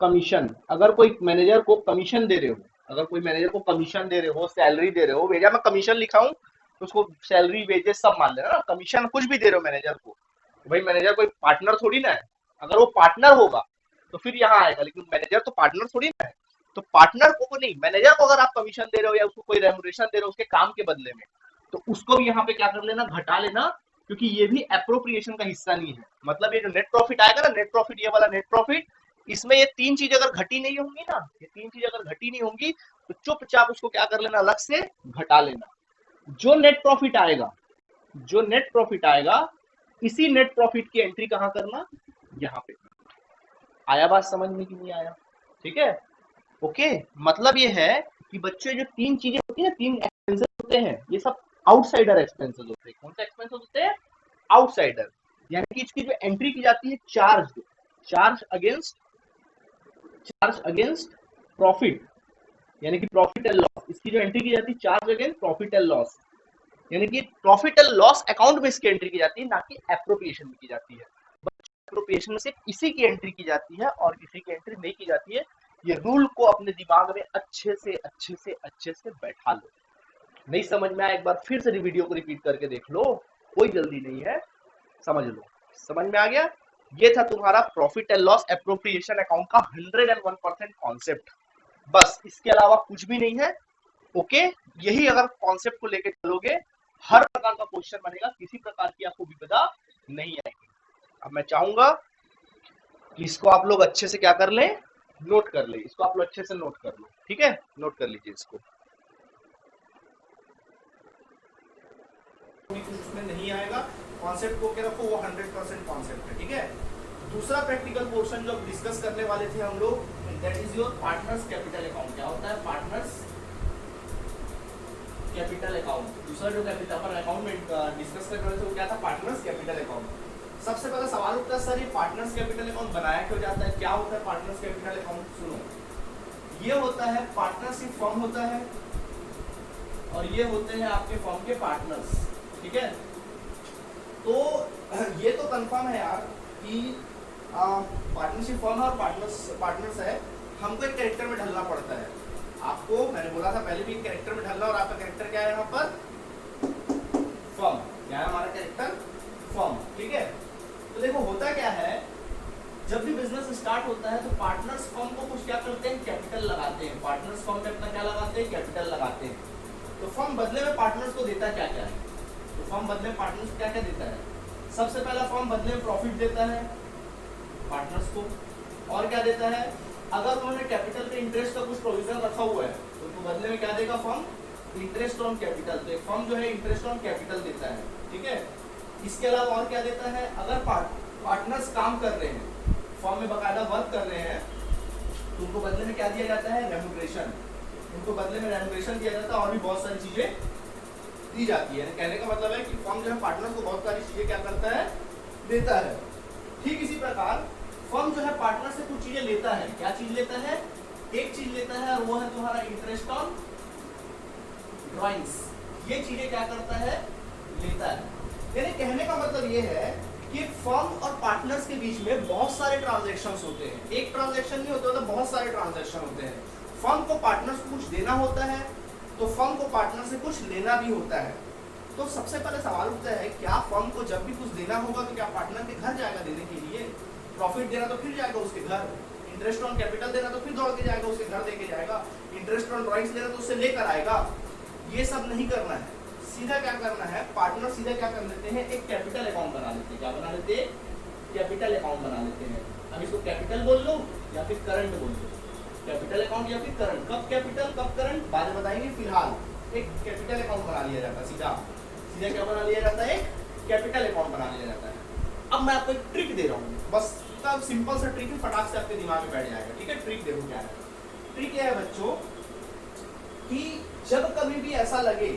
कमीशन। अगर कोई मैनेजर को कमीशन दे रहे हो, अगर कोई मैनेजर को कमीशन दे रहे हो, सैलरी दे रहे हो, भेजा मैं कमीशन लिखा हूं तो उसको सैलरी वेजेस सब मान लेना ना। कमीशन कुछ भी दे रहे हो मैनेजर को, भाई मैनेजर कोई पार्टनर थोड़ी ना है। अगर वो पार्टनर होगा तो फिर यहाँ आएगा, लेकिन मैनेजर तो पार्टनर थोड़ी ना है। तो पार्टनर को नहीं, मैनेजर को अगर आप कमीशन दे रहे हो या उसको कोई रेमुनरेशन दे रहे हो उसके काम के बदले में, तो उसको भी यहाँ पे क्या कर लेना? घटा लेना, क्योंकि ये भी एप्रोप्रिएशन का हिस्सा नहीं है। मतलब ये जो नेट प्रॉफिट आएगा ना, नेट प्रॉफिट, ये वाला नेट प्रॉफिट, इसमें ये तीन चीज अगर घटी नहीं होंगी ना, ये तीन चीज अगर घटी नहीं होंगी तो चुपचाप उसको क्या कर लेना? अलग से घटा लेना। जो नेट प्रॉफिट आएगा, जो नेट प्रॉफिट आएगा, इसी नेट प्रॉफिट की एंट्री कहां करना? यहाँ पे। आया बात समझ में कि नहीं आया? ठीक है, ओके। मतलब ये है कि बच्चे जो तीन चीजें होती है, तीन एक्सपेंसेस होते हैं, ये सब आउटसाइडर एक्सपेंसेस होते हैं। कौन सा एक्सपेंसेस होते हैं? आउटसाइडर। यानी कि इसकी जो एंट्री की जाती है, चार्ज अगेंस्ट प्रॉफिट, यानी कि प्रॉफिट एंड लॉस। इसकी जो एंट्री की जाती है, charge against profit and loss, यानी कि प्रॉफिट एंड लॉस अकाउंट में इसकी एंट्री की जाती है, ना कि एप्रोप्रिएशन में की जाती है। एप्रोप्रिएशन में सिर्फ इसी की एंट्री की जाती है और किसी की एंट्री नहीं की जाती है। ये रूल को अपने दिमाग में अच्छे से बैठा लो। नहीं समझ में आया, एक बार फिर से वीडियो को रिपीट करके देख लो, कोई जल्दी नहीं है, समझ लो। समझ में आ गया? ये था तुम्हारा profit and loss appropriation account का 101% कॉन्सेप्ट। बस इसके अलावा कुछ भी नहीं है। ओके, यही अगर कॉन्सेप्ट को लेकर चलोगे, हर प्रकार का क्वेश्चन बनेगा, किसी प्रकार की आपको विपदा नहीं आएगी। अब मैं चाहूंगा कि इसको आप लोग अच्छे से क्या कर लें? नोट कर ले। इसको आप लोग अच्छे से नोट कर लो। ठीक है, नोट कर लीजिए इसको। कुछ उसमें नहीं आएगा, कॉन्सेप्ट को क्या रखो, वो 100% कॉन्सेप्ट है। ठीक है, दूसरा प्रैक्टिकल पोर्शन जो डिस्कस करने वाले थे हम लोग, that is your partners capital account. क्या होता है पार्टनर्स कैपिटल अकाउंट? दूसरा जो कैपिटल अपन अकाउंट में डिस्कस करने वाले थे वो क्या था? Partners capital account. सबसे पहला सवाल उठता है, सर ये पार्टनर्स कैपिटल अकाउंट बनाया क्यों जाता है? क्या होता है पार्टनर्स कैपिटल अकाउंट? सुनो, ये होता है पार्टनरशिप फर्म होता है और ये होते हैं आपके फर्म के पार्टनर्स। ठीक है, तो ये तो कंफर्म है यार कि पार्टनरशिप फर्म और पार्टनर्स है, हमको एक कैरेक्टर में ढलना पड़ता है। आपको मैंने बोला था पहले भी, कैरेक्टर में ढलना, और आपका कैरेक्टर क्या है यहाँ पर? फर्म। क्या है हमारा कैरेक्टर? फर्म। ठीक है, तो देखो होता क्या है, जब भी बिजनेस स्टार्ट होता है तो पार्टनर्स फर्म को कुछ क्या करते हैं? कैपिटल लगाते हैं। पार्टनर्स फर्म में अपना क्या लगाते हैं? कैपिटल लगाते हैं। तो फर्म बदले में पार्टनर्स को देता क्या क्या है? तो फर्म बदले में पार्टनर्स क्या क्या देता है? सबसे पहला फर्म बदले में प्रॉफिट देता है पार्टनर्स को, और क्या देता है? अगर उन्होंने कैपिटल पे इंटरेस्ट का कुछ प्रोविजन रखा हुआ है तो उनको बदले में क्या देगा फर्म? Interest on capital. तो एक फर्म जो है इंटरेस्ट ऑन कैपिटल देता है। ठीक है, इसके अलावा और क्या देता है? अगर पार्टनर्स काम कर रहे हैं, फर्म में बकायदा वर्क कर रहे हैं, तो उनको बदले में क्या दिया जाता है? रेम्यूनरेशन। उनको बदले में रेमुनरेशन दिया जाता है और भी बहुत सारी चीजें दी जाती है। कहने का मतलब है कि फर्म जो है पार्टनर को बहुत सारी चीजें क्या करता है, देता है। ठीक इसी प्रकार फर्म जो है पार्टनर से कुछ चीजें लेता है। क्या चीज लेता है? एक चीज लेता है और वो है तुम्हारा इंटरेस्ट ऑन ड्राइंग्स। ये चीजें क्या करता है, लेता है। यानी कहने का मतलब ये है कि फर्म और पार्टनर्स के बीच में बहुत सारे ट्रांजैक्शंस होते हैं। एक ट्रांजैक्शन नहीं होता, तो बहुत सारे ट्रांजैक्शन होते हैं। फर्म को पार्टनर्स को कुछ देना होता है, तो फर्म को पार्टनर से कुछ लेना भी होता है। तो सबसे पहले सवाल उठता है, क्या फर्म को जब भी कुछ देना होगा तो क्या पार्टनर के घर जाएगा देने के लिए? प्रॉफिट देना तो फिर जाएगा उसके घर, इंटरेस्ट ऑन कैपिटल देना तो फिर दौड़ के जाएगा उसके घर देके जाएगा, इंटरेस्ट ऑन ड्राइंग्स लेना तो उससे लेकर आएगा। ये सब नहीं करना है। सीधा क्या करना है, पार्टनर सीधा क्या कर लेते हैं, एक कैपिटल अकाउंट बना लेते हैं। क्या बना लेते हैं? कैपिटल अकाउंट बना लेते हैं। अब इसको कैपिटल बोल लो या फिर करंट बोल लो, कैपिटल अकाउंट या फिर करंट। कब कैपिटल कब करंट बाद में बताएंगे, फिलहाल एक कैपिटल अकाउंट बना लिया जाता है। सीधा सीधा क्या बना लिया जाता है, एक कैपिटल अकाउंट बना लिया जाता है। अब मैं आपको एक ट्रिक दे रहा हूँ, बस तब सिंपल सा ट्रिक है, फटाक से आपके दिमाग में बैठ जाएगा। ठीक है, ट्रिक देखो क्या है। ट्रिक क्या है बच्चों, कि जब कभी भी ऐसा लगे,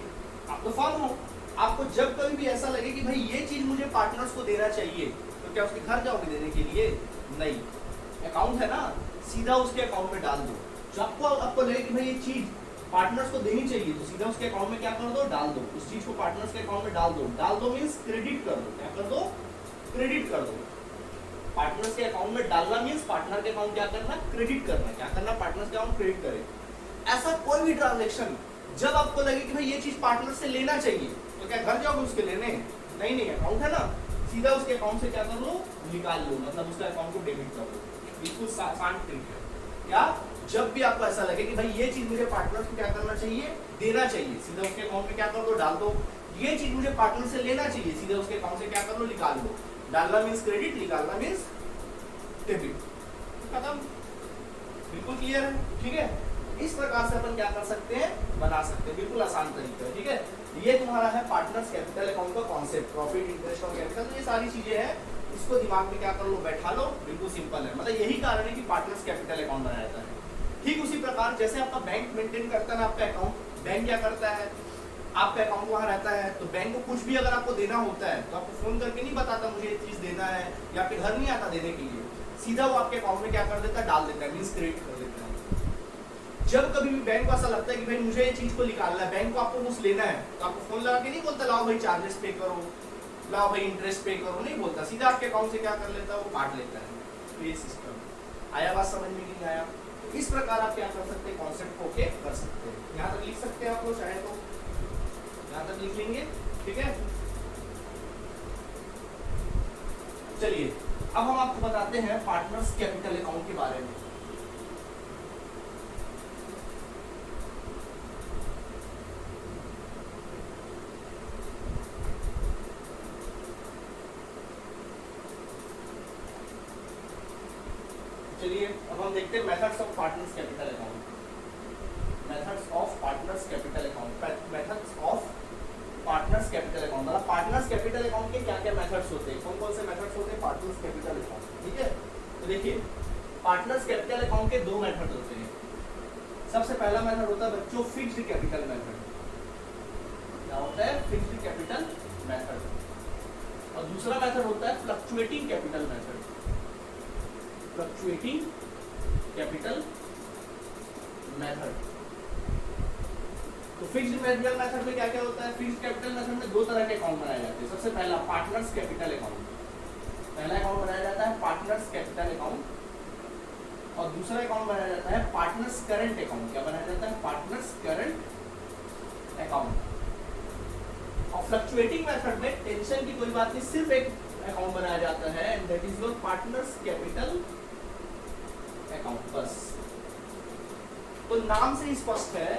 आप तो फर्म हो, आपको जब कभी भी ऐसा लगे कि भाई ये चीज मुझे पार्टनर्स को देना चाहिए, तो क्या उसके घर जाओगे देने के लिए? नहीं, अकाउंट है ना, सीधा उसके अकाउंट में डाल दो। जो आपको लगे कि भाई ये चीज पार्टनर्स को देनी चाहिए, तो सीधा उसके अकाउंट में क्या कर दो, डाल दो। उस चीज को पार्टनर्स के अकाउंट में डाल दो। डाल दो मीन्स क्रेडिट कर दो। क्या कर दो? क्रेडिट कर दो। पार्टनर्स के अकाउंट में डालना मीन्स पार्टनर के अकाउंट क्या करना, क्रेडिट करना। क्या करना, पार्टनर्स के अकाउंट क्रेडिट करे। ऐसा कोई भी ट्रांजेक्शन जब आपको लगे कि भाई ये चीज पार्टनर से लेना चाहिए, तो क्या घर जाओगे उसके लेने? नहीं, अकाउंट है ना, सीधा उसके अकाउंट से क्या कर लो, निकाल लो, मतलब उसका अकाउंट को डेबिट कर लो। बिल्कुल आसान ट्रिक है। क्या, जब भी आपको ऐसा लगे कि भाई ये चीज मुझे पार्टनर को क्या करना चाहिए, देना चाहिए, सीधा उसके अकाउंट में क्या कर दो, डाल दो। ये चीज मुझे पार्टनर से लेना चाहिए, सीधा उसके अकाउंट से क्या कर लो, निकाल लो। डालना मीन्स क्रेडिट, निकालना मीन्स डेबिट। खत्म, बिल्कुल क्लियर है। ठीक है, इस प्रकार से अपन क्या कर सकते हैं, बना सकते हैं। बिल्कुल आसान तरीका है। ठीक है, ये तुम्हारा है पार्टनर्स कैपिटल अकाउंट का कॉन्सेप्ट, प्रॉफिट, इंटरेस्ट और कैपिटल। तो ये सारी चीजें हैं, इसको दिमाग में क्या कर लो, बैठा लो। बिल्कुल सिंपल है, मतलब यही कारण है कि पार्टनर्स कैपिटल अकाउंट बनाया जाता है। ठीक उसी प्रकार जैसे आपका बैंक मेंटेन करता है ना आपका अकाउंट, बैंक क्या करता है, आपका अकाउंट वहां रहता है, तो बैंक को कुछ भी अगर आपको देना होता है तो आपको फोन करके नहीं बताता मुझे ये चीज देना है, या आपके घर नहीं आता देने के लिए, सीधा वो आपके अकाउंट में क्या कर देता है, डाल देता है, मीन्स क्रेडिट कर देता है। जब कभी भी बैंक को ऐसा लगता है कि भाई मुझे ये चीज को निकालना है, बैंक को आपको कुछ लेना है, तो आपको फोन लगा के नहीं बोलता लाओ भाई चार्जेस पे करो, लाओ भाई इंटरेस्ट पे करो, नहीं बोलता, सीधा आपके अकाउंट से क्या कर लेता है, वो काट लेता है। तो ये सिस्टम आया, बात समझ में नहीं आया? तो इस प्रकार आप क्या कर सकते हैं, कॉन्सेप्ट को ओके कर सकते हैं। यहाँ तक लिख सकते हैं आप लोग, चाहे तो यहाँ तक लिख लेंगे। ठीक है, चलिए अब हम आपको बताते हैं पार्टनर्स कैपिटल अकाउंट के बारे में। चलिए अब हम देखते हैं methods of partners capital account. Methods of partners capital account, methods of partners capital account, मतलब पार्टनर्स कैपिटल अकाउंट के क्या क्या मेथड्स होते हैं, कौन कौन से मेथड्स होते हैं पार्टनर्स कैपिटल अकाउंट। ठीक है, तो देखिए पार्टनर्स कैपिटल अकाउंट के दो मेथड होते हैं। सबसे पहला मेथड होता है बच्चों फिक्स्ड कैपिटल मेथड। क्या होता है? Fixed capital method. और दूसरा मेथड होता है fluctuating capital method. Fluctuating capital method. तो फिक्स्ड कैपिटल मेथड में क्या क्या होता है, फिक्स्ड कैपिटल मेथड में दो तरह के अकाउंट बनाए जाते हैं। सबसे पहला पार्टनर्स कैपिटल अकाउंट, पहला अकाउंट बनाया जाता है पार्टनर्स कैपिटल अकाउंट, और दूसरा अकाउंट बनाया जाता है पार्टनर्स करंट अकाउंट। क्या बनाया जाता है? Partners current account. और फ्लक्चुएटिंग मेथड में टेंशन की कोई बात नहीं, सिर्फ एक अकाउंट बनाया जाता है, and that is your partners capital account, बस। तो नाम से ही स्पष्ट है,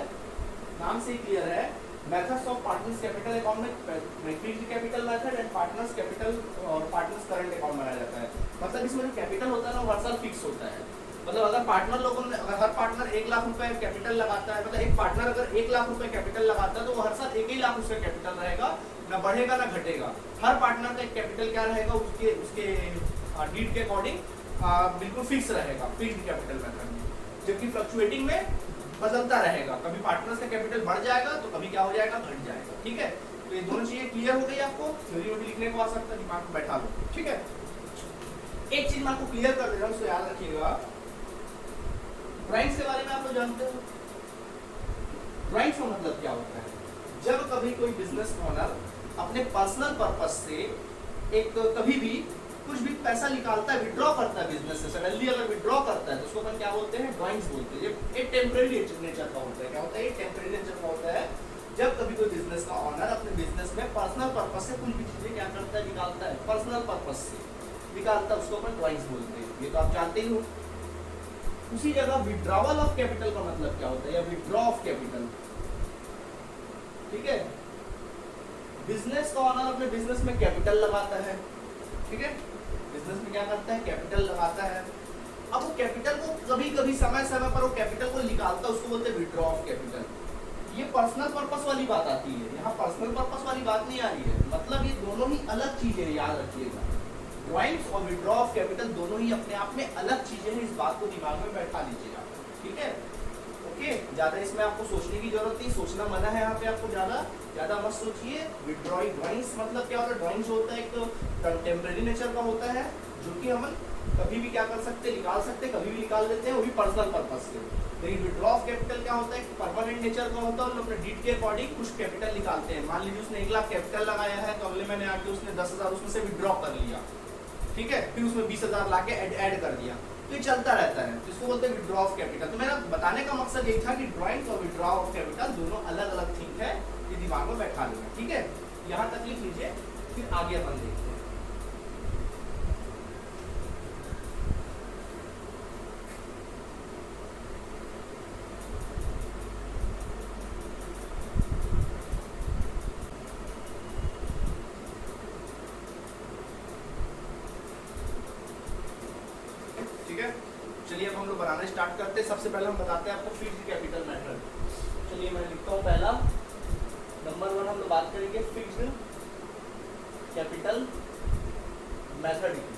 नाम से ही क्लियर है, methods of partners capital account में fixed capital method and partners capital और पार्टनर्स करंट अकाउंट बनाया जाता है। मतलब इसमें जो कैपिटल होता है ना, हर साल फिक्स होता है। मतलब अगर पार्टनर लोगों ने, अगर हर पार्टनर 1 लाख रुपए कैपिटल लगाता है, मतलब एक पार्टनर अगर 1 लाख रुपए कैपिटल लगाता है, तो वो हर साल 1 ही लाख उसका कैपिटल रहेगा, ना बढ़ेगा ना घटेगा। हर पार्टनर का एक कैपिटल क्या रहेगा, उसके नीड के अकॉर्डिंग बिल्कुल फिक्स रहेगा, फिक्स्ड कैपिटल मेथड में। जबकि फ्लक्चुएटिंग में बदलता रहेगा, कभी पार्टनर्स का कैपिटल बढ़ जाएगा तो कभी क्या हो जाएगा, घट जाएगा। ठीक है, तो ये दोनों चीजें क्लियर हो गई आपको, थ्योरी में भी लिखने को आ सकता है, दिमाग में बैठा लो। ठीक है, एक चीज मैं आपको क्लियर कर दे रहा हूँ, उसको याद रखिएगा। ड्राइंग्स के बारे में आप लोग जानते हो, ड्राइंग्स का मतलब क्या होता है? जब कभी कोई बिजनेस ओनर अपने पर्सनल पर्पस से एक कभी भी कुछ भी पैसा निकालता है, विड्रॉ करता है बिजनेस से, सडनली अगर विड्रॉ करता है तो उसको अपन क्या बोलते हैं, ड्राइंग्स बोलते हैं। ये एक टेम्परेरी नेचर का होता है। क्या होता है? एक टेम्परेरी नेचर का होता है। जब कभी कोई बिजनेस का ऑनर अपने बिजनेस में पर्सनल पर्पस से कुछ भी चीजें क्या करता है, निकालता है, पर्सनल पर्पस से निकालता है, उसको अपन ड्राइंग्स बोलते हैं। ये तो आप जानते ही हो। उसी जगह विड्रॉवल ऑफ कैपिटल का मतलब क्या होता है, या विड्रॉ ऑफ कैपिटल। ठीक है, बिजनेस का ऑनर अपने बिजनेस में कैपिटल लगाता है। ठीक है, बिजनेस में क्या करता है, कैपिटल लगाता है। अब वो कैपिटल को कभी कभी समय समय पर वो कैपिटल को निकालता है, उसको बोलते हैं विड्रॉ ऑफ कैपिटल। ये पर्सनल पर्पस वाली बात आती है, यहाँ पर्सनल पर्पस वाली बात नहीं आ रही है। मतलब ये दोनों ही अलग चीजें, याद रखिएगा। ड्राइंग्स और विड्रॉ ऑफ कैपिटल दोनों ही अपने आप में अलग चीजें हैं, इस बात को दिमाग में बैठा लीजिएगा। ठीक है, ओके, ज्यादा इसमें आपको सोचने की जरूरत नहीं, सोचना मना है यहाँ पे आपको, ज्यादा मत सोचिए। विड्रॉइंग ड्राइंग्स मतलब क्या होता है, ड्राइंग्स होता है एक टेम्परेरी नेचर का होता है, जो कि हम कभी भी क्या कर सकते हैं, निकाल सकते हैं, कभी भी निकाल लेते हैं, वो भी पर्सनल पर्पस से। लेकिन विड्रॉ ऑफ कैपिटल क्या होता है, परमानेंट नेचर का होता है, और अपने डीड के अकॉर्डिंग कुछ कैपिटल निकालते हैं। मान लीजिए उसने 1 लाख कैपिटल लगाया है, तो अगले महीने आके उसने 10,000 उसमें से विड्रॉ कर लिया। ठीक है, फिर उसमें 20,000 लाके ऐड कर दिया, तो ये चलता रहता है, तो इसको बोलते हैं विड्रॉ ऑफ कैपिटल। तो मेरा बताने का मकसद यही था कि ड्राइंग्स और विड्रॉ ऑफ कैपिटल दोनों अलग अलग थिंग है, ये दिमाग में बैठा लेना। ठीक है, यहाँ तक लिख लीजिए, फिर आगे अपन देखते हैं। चलिए अब हम लोग बनाना स्टार्ट करते हैं। सबसे पहले हम बताते हैं आपको फिक्स्ड कैपिटल मेथड। चलिए मैं लिखता हूँ पहला, नंबर 1 हम लोग बात करेंगे फिक्स्ड कैपिटल मेथड की।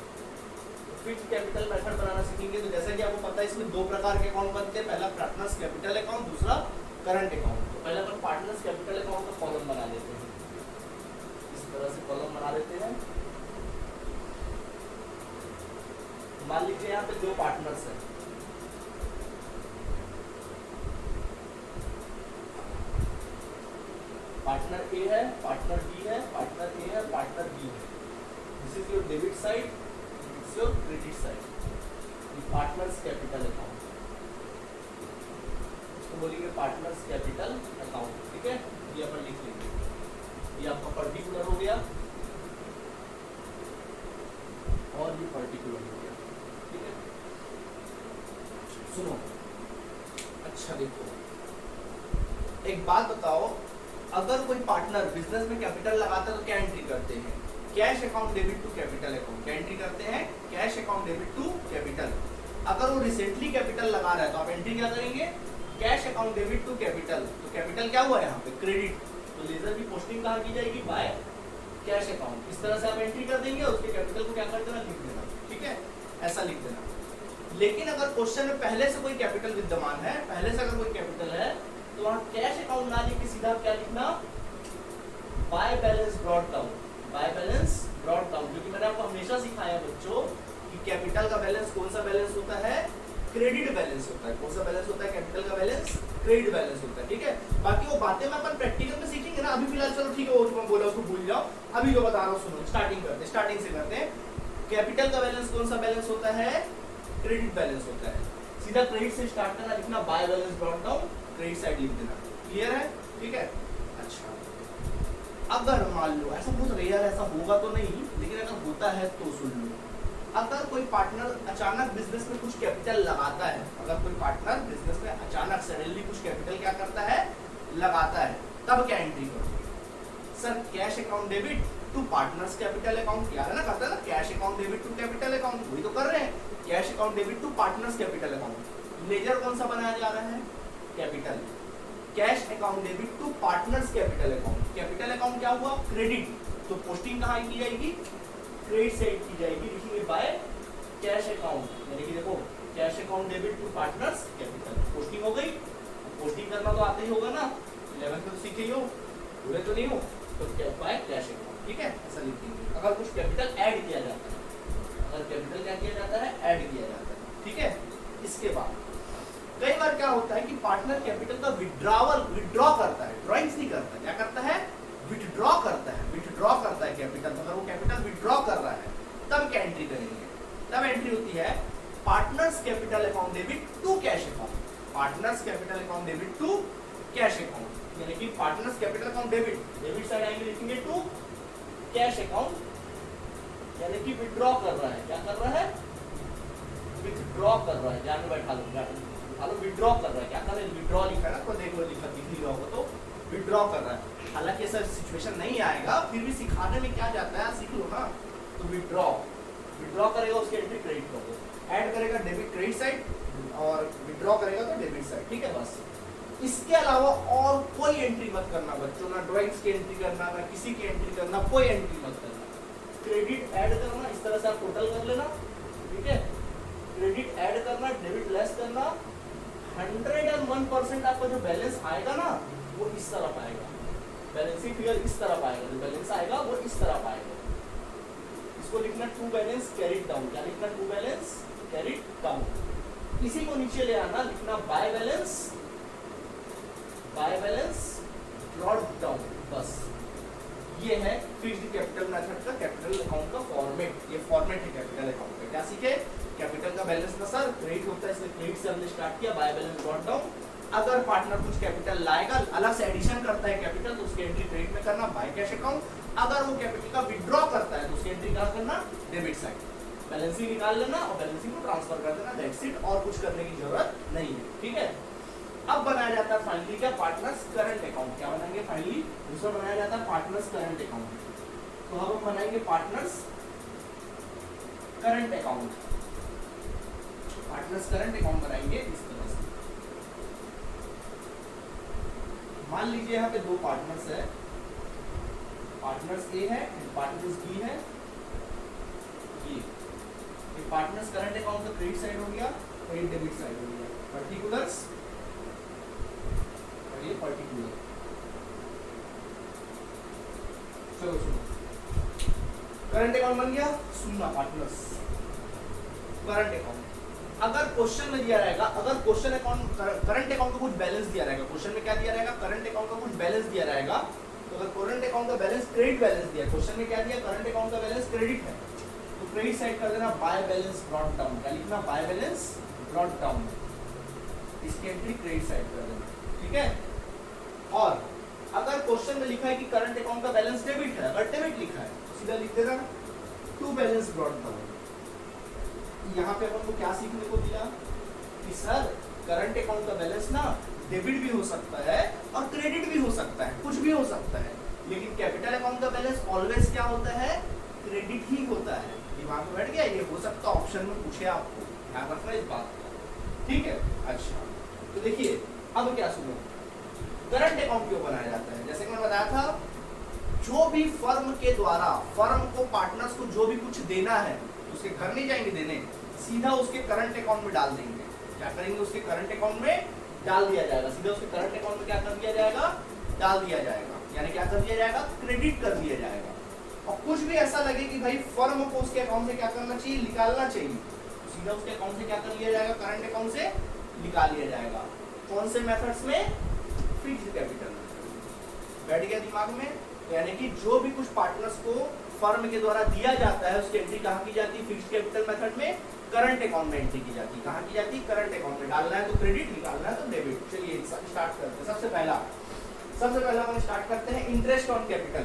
फिक्स्ड कैपिटल मेथड बनाना सीखेंगे, तो जैसा कि आपको पता है इसमें 2 प्रकार के अकाउंट बनते हैं, पहला पार्टनर्स कैपिटल अकाउंट, दूसरा करंट अकाउंट। तो पहले अपन पार्टनर्स कैपिटल अकाउंट का कॉलम बना लेते हैं, इस तरह से कॉलम बना लेते हैं। मान लीजिए यहाँ पे 2 पार्टनर्स हैं, पार्टनर ए है, पार्टनर बी है, पार्टनर ए है, पार्टनर बी है। This is your debit side, this is your credit side. Partners capital account, इसको बोलेंगे पार्टनर्स कैपिटल अकाउंट। ठीक है, ये अपन लिख लेंगे, ये आपका पर्टिकुलर हो गया और ये पर्टिकुलर हो गया। ठीक है, सुनो, अच्छा देखो, एक बात बताओ, अगर कोई पार्टनर बिजनेस में कैपिटल लगाता है तो क्या एंट्री करते हैं, cash account debit to capital account. क्या एंट्री करते हैं, cash account debit to capital. अगर वो रिसेंटली कैपिटल लगा रहा है तो आप एंट्री क्या करेंगे, cash account debit to capital. तो कैपिटल क्या हुआ है यहाँ पे, क्रेडिट, तो लेजर की पोस्टिंग कहाँ की जाएगी, बाय कैश अकाउंट। इस तरह से आप एंट्री कर देंगे, उसके कैपिटल को क्या कर देना, लिख देना। ठीक है, ऐसा लिख देना। लेकिन अगर क्वेश्चन में पहले से कोई कैपिटल विद्यमान है, पहले से अगर कोई कैपिटल है, तो वहाँ कैश अकाउंट ना लिख के सीधा क्या लिखना, by balance brought down, bye balance brought down. क्योंकि मैंने आपको हमेशा सिखाया बच्चों कि कैपिटल का बैलेंस कौन सा बैलेंस होता है, क्रेडिट बैलेंस होता है। कौन सा बैलेंस होता है, कैपिटल का बैलेंस क्रेडिट बैलेंस होता है। ठीक है, बाकी वो बातें मैं अपन प्रैक्टिकल में सीखेंगे ना, अभी फिलहाल चलो ठीक है, वो जो मैं बोला उसको भूल जाओ। अभी जो बता रहा हूँ सुनो, स्टार्टिंग से करते हैं। कैपिटल का बैलेंस कौन सा बैलेंस होता है, क्रेडिट बैलेंस होता है। सीधा क्रेडिट से स्टार्ट करना, लिखना by balance brought down, credit side लिख देना। क्लियर है, ठीक है। अच्छा, अगर मान लो, ऐसा बहुत रेयर, ऐसा होगा तो नहीं, लेकिन अगर होता है तो सुन लो, अगर कोई पार्टनर अचानक बिजनेस में कुछ कैपिटल लगाता है, अगर कोई पार्टनर बिजनेस में अचानक सडनली कुछ कैपिटल क्या करता है, लगाता है, तब क्या एंट्री करोगे, sir cash account debit to partners capital account. याद है ना, करता है ना, cash account debit to capital account, वही तो कर रहे हैं, cash account debit to partners capital account. Ledger कौन सा बनाया जा रहा है, capital. Cash account debit to partners capital account. Capital account क्या हुआ, क्रेडिट, तो पोस्टिंग कहाँ की जाएगी, क्रेडिट साइड की जाएगी, लिखेंगे बाय कैश अकाउंट। यानी कि देखो, cash account debit to partners capital, posting हो गई, पोस्टिंग करना तो आता ही होगा ना, 11th में तो सीखे ही हो, पूरे तो नहीं हो, तो बाय कैश अकाउंट, ठीक है, ऐसा लिखेंगे। अगर कुछ कैपिटल ऐड किया जाता है, अगर कैपिटल क्या किया जाता है, ऐड किया जाता है, ठीक है। इसके बाद कई बार क्या होता है कि पार्टनर कैपिटल का विड्रॉ करता है, ड्रॉइंग्स नहीं करता, क्या करता है, विड्रॉ करता है कैपिटल। अगर वो कैपिटल विड्रॉ कर रहा है तब क्या एंट्री करेंगे, तब एंट्री होती है partners capital account debit to cash account, partners capital account debit to cash account, यानी कि partners capital account debit side आएंगे, लिखेंगे टू कैश अकाउंट, यानी कि विड्रॉ कर रहा है, क्या कर रहा है, विड्रॉ कर रहा है, ध्यान में बैठा लो, विड्रॉ कर रहा है, क्या कर रहा है, विड्रॉ लिखा है ना, तो देखो लिखा दिख नहीं रहा होगा, तो विड्रॉ कर रहा है। हालांकि ऐसा सिचुएशन नहीं आएगा, फिर भी सिखाने में क्या जाता है, सीख लो ना। तो विड्रॉ करेगा, उसकी एंट्री क्रेडिट कर दो, ऐड करेगा डेबिट क्रेडिट साइड और विड्रॉ करेगा तो डेबिट साइड, ठीक है। बस इसके अलावा और कोई एंट्री मत करना बच्चों, ना ड्राइंग्स की एंट्री करना, ना किसी की एंट्री करना, कोई एंट्री मत करना। क्रेडिट ऐड करना, इस तरह से आप टोटल कर लेना, ठीक है, क्रेडिट ऐड करना, डेबिट लेस करना, 101% आपका जो बैलेंस आएगा ना वो इस तरफ आएगा, बैलेंसिंग फिगर इस तरफ आएगा, जो बैलेंस आएगा वो इस तरफ आएगा। इसको लिखना टू बैलेंस कैरिड डाउन, क्या लिखना, टू बैलेंस कैरिड डाउन। इसी को नीचे ले आना, लिखना बाय बैलेंस ब्रॉट डाउन। बस ये है फिक्स्ड कैपिटल मेथड का कैपिटल अकाउंट का फॉर्मेट, ये फॉर्मेट है कैपिटल अकाउंट का। क्या सीखे, कैपिटल का बैलेंस ना सर क्रेडिट होता है, इसलिए क्रेडिट से हमने स्टार्ट किया, बाय बैलेंस ब्रॉट डाउन। अगर पार्टनर कुछ कैपिटल लाएगा, अलग से एडिशन करता है कैपिटल, तो उसकी एंट्री क्रेडिट में करना, बाय कैश अकाउंट। अगर वो कैपिटल का विड्रॉ करता है तो उसकी एंट्री क्या करना, डेबिट साइड, बैलेंसिंग निकाल लेना और बैलेंसिंग को ट्रांसफर कर देना, दैट्स इट, और कुछ करने की जरूरत नहीं है, ठीक है। अब बनाया जाता है फाइनली क्या, पार्टनर्स करंट अकाउंट। क्या बनाएंगे फाइनली, दूसरा बनाया जाता है पार्टनर्स करंट अकाउंट। तो अब हम बनाएंगे partners current account, partners current account बनाएंगे इस तरह से। मान लीजिए यहाँ पे दो पार्टनर्स है, पार्टनर्स ए है, पार्टनर्स बी है, ये पार्टनर्स करंट अकाउंट का क्रेडिट साइड हो गया और ये डेबिट साइड हो गया, पर्टिकुलर्स और ये पर्टिकुलर। चलो सुनो, करंट अकाउंट बन गया, सुनना पार्टनर्स करंट अकाउंट। अगर क्वेश्चन में दिया रहेगा, अगर क्वेश्चन अकाउंट करंट अकाउंट का कुछ बैलेंस दिया रहेगा, क्वेश्चन में क्या दिया रहेगा, करंट अकाउंट का कुछ बैलेंस दिया रहेगा, तो अगर करंट अकाउंट का बैलेंस क्रेडिट बैलेंस दिया, क्वेश्चन में क्या दिया, करंट अकाउंट का बैलेंस क्रेडिट है, तो क्रेडिट साइड कर देना बाय बैलेंस ब्रॉट डाउन। क्या लिखना, बाय बैलेंस ब्रॉट डाउन, इसकी एंट्री क्रेडिट साइड कर देना, ठीक है। और अगर क्वेश्चन में लिखा है कि करंट अकाउंट का बैलेंस डेबिट है, अगर डेबिट लिखा है तो सीधा लिख देना टू बैलेंस ब्रॉट डाउन। यहाँ पे अपन को क्या सीखने को मिला कि सर करंट अकाउंट का बैलेंस ना डेबिट भी हो सकता है और क्रेडिट भी हो सकता है, कुछ भी हो सकता है, लेकिन कैपिटल अकाउंट का बैलेंस ऑलवेज क्या होता है, क्रेडिट ही होता है। दिमाग में बैठ गया, ये हो सकता है ऑप्शन में पूछे आपको, ध्यान रखना इस बात का, ठीक है। अच्छा तो देखिए अब क्या सुनो, करंट अकाउंट क्यों बनाया जाता है, जैसे कि मैं बताया था, जो भी फर्म के द्वारा फर्म को पार्टनर्स को जो भी कुछ देना है, उसके घर नहीं जाएंगे देने, सीधा उसके करंट अकाउंट में डाल देंगे। क्या करेंगे, उसके करंट अकाउंट में डाल दिया जाएगा, सीधा उसके करंट अकाउंट में क्या कर दिया जाएगा, डाल दिया जाएगा, यानी क्या कर दिया जाएगा, क्रेडिट कर दिया जाएगा। और कुछ भी ऐसा लगे कि भाई फर्म को उसके अकाउंट से क्या करना चाहिए, निकालना चाहिए, तो सीधा उसके अकाउंट से क्या कर लिया जाएगा, करंट अकाउंट से निकाल लिया जाएगा। कौन से मेथड्स में, फिक्स्ड कैपिटल मेथड। बैठ गया दिमाग में, यानी कि जो भी कुछ पार्टनर्स को फर्म के द्वारा दिया जाता है उसकी एंट्री कहाँ की जाती है, फिक्स्ड कैपिटल मेथड में, करंट अकाउंट में एंट्री की जाती है। कहाँ की जाती है, करंट अकाउंट में। डालना है तो क्रेडिट, निकालना है तो डेबिट। चलिए स्टार्ट करते हैं। सबसे पहला हम स्टार्ट करते हैं इंटरेस्ट ऑन कैपिटल।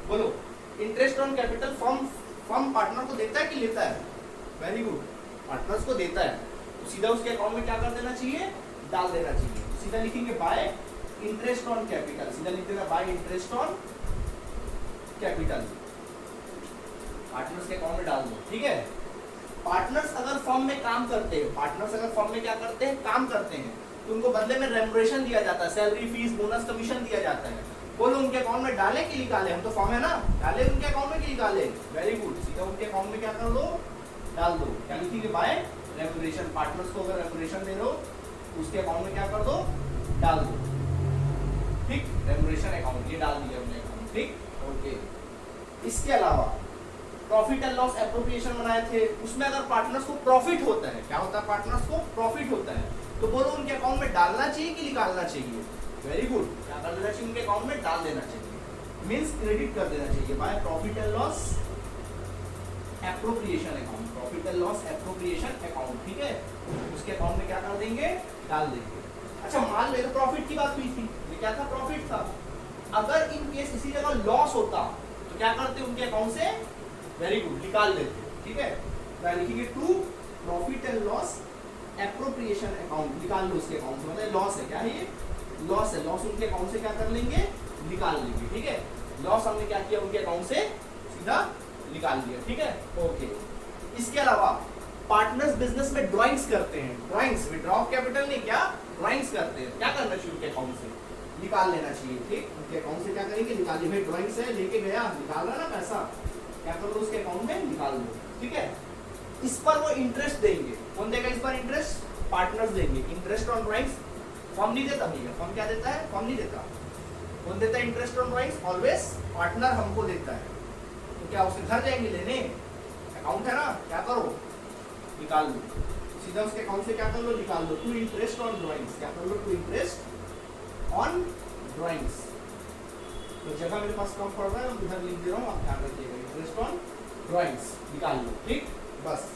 बोलो, interest on capital firm partner को देता है कि लेता है, वेरी गुड, पार्टनर्स को देता है, तो सीधा उसके अकाउंट में क्या कर देना चाहिए, डाल देना चाहिए। सीधा लिखेंगे बाय इंटरेस्ट ऑन कैपिटल, सीधा लिख देना bye interest on capital, partners के अकाउंट में डाल दो, ठीक है। पार्टनर्स अगर फर्म में काम करते हैं, पार्टनर्स अगर फर्म में क्या करते हैं, काम करते हैं, तो उनको बदले में रेम्युनरेशन दिया जाता है, सैलरी, फीस, बोनस, कमीशन दिया जाता है। बोलो उनके अकाउंट में डाले कि निकाले, हम तो फर्म है ना, डाले उनके अकाउंट में कि निकाले, वेरी गुड, सीधा उनके अकाउंट में क्या कर दो, डाल दो। क्या लिखेंगे, बाय रेम्युनरेशन, पार्टनर्स को अगर रेम्युनरेशन दे रहे हो उसके अकाउंट में क्या कर दो, डाल दो, ठीक, रेम्युनरेशन अकाउंट ये डाल दिया हमने अकाउंट, ठीक, ओके। इसके अलावा प्रॉफिट एंड लॉस एप्रोप्रिएशन बनाए थे, उसमें अगर पार्टनर्स को प्रॉफिट होता है, क्या होता है, पार्टनर्स को प्रॉफिट होता है, तो बोलो उनके अकाउंट में डालना चाहिए कि निकालना चाहिए? वेरी गुड, क्या कर देना चाहिए, उनके अकाउंट में डाल देना चाहिए, मींस क्रेडिट कर देना चाहिए by profit and loss appropriation account, profit and loss appropriation account, ठीक है, उसके अकाउंट में क्या कर देंगे, डाल देंगे। अच्छा मान ले तो प्रॉफिट की बात हुई थी, ये क्या था, प्रॉफिट था, अगर इन केस इसी जगह लॉस होता तो क्या करते उनके अकाउंट से, वेरी गुड, निकाल लेते, ठीक है, तो लिखेंगे to profit and loss appropriation account, निकाल लो उसके अकाउंट से, मतलब लॉस है, क्या है ये, लॉस है, लॉस उनके अकाउंट से क्या कर लेंगे, निकाल लेंगे, ठीक है, लॉस हमने क्या किया, उनके अकाउंट से सीधा निकाल लिया, ठीक है, ओके। इसके अलावा पार्टनर्स बिजनेस में ड्राइंग्स करते हैं, ड्राइंग्स, विड्रॉ ऑफ कैपिटल नहीं, क्या ड्राइंग्स करते हैं, क्या करना चाहिए, उनके अकाउंट से निकाल लेना चाहिए, ठीक, उनके अकाउंट से क्या करेंगे, निकाल लिया, भाई ड्राइंग्स है, लेके गया, निकाल रहा ना पैसा, क्या कर लो उसके अकाउंट में निकाल दो, ठीक है। इस पर वो इंटरेस्ट देंगे, कौन देगा इस पर इंटरेस्ट, पार्टनर्स देंगे, इंटरेस्ट ऑन ड्राइंग्स, फर्म नहीं देता भैया, फर्म क्या देता है, फर्म नहीं देता, कौन देता है interest on drawings, always partner हमको देता है, तो क्या उसके घर जाएंगे लेने, अकाउंट है ना, क्या करो, निकाल लो, सीधा उसके अकाउंट से क्या कर लो, निकाल लो, टू इंटरेस्ट ऑन ड्राइंग्स, क्या कर लो, टू इंटरेस्ट ऑन ड्राइंग्स, तो जगह मेरे पास कम पड़ रहा है, मैं इधर लिख दे रहा हूँ, आप ध्यान रखिएगा, इंटरेस्ट ऑन ड्राइंग्स निकाल लो, ठीक, बस।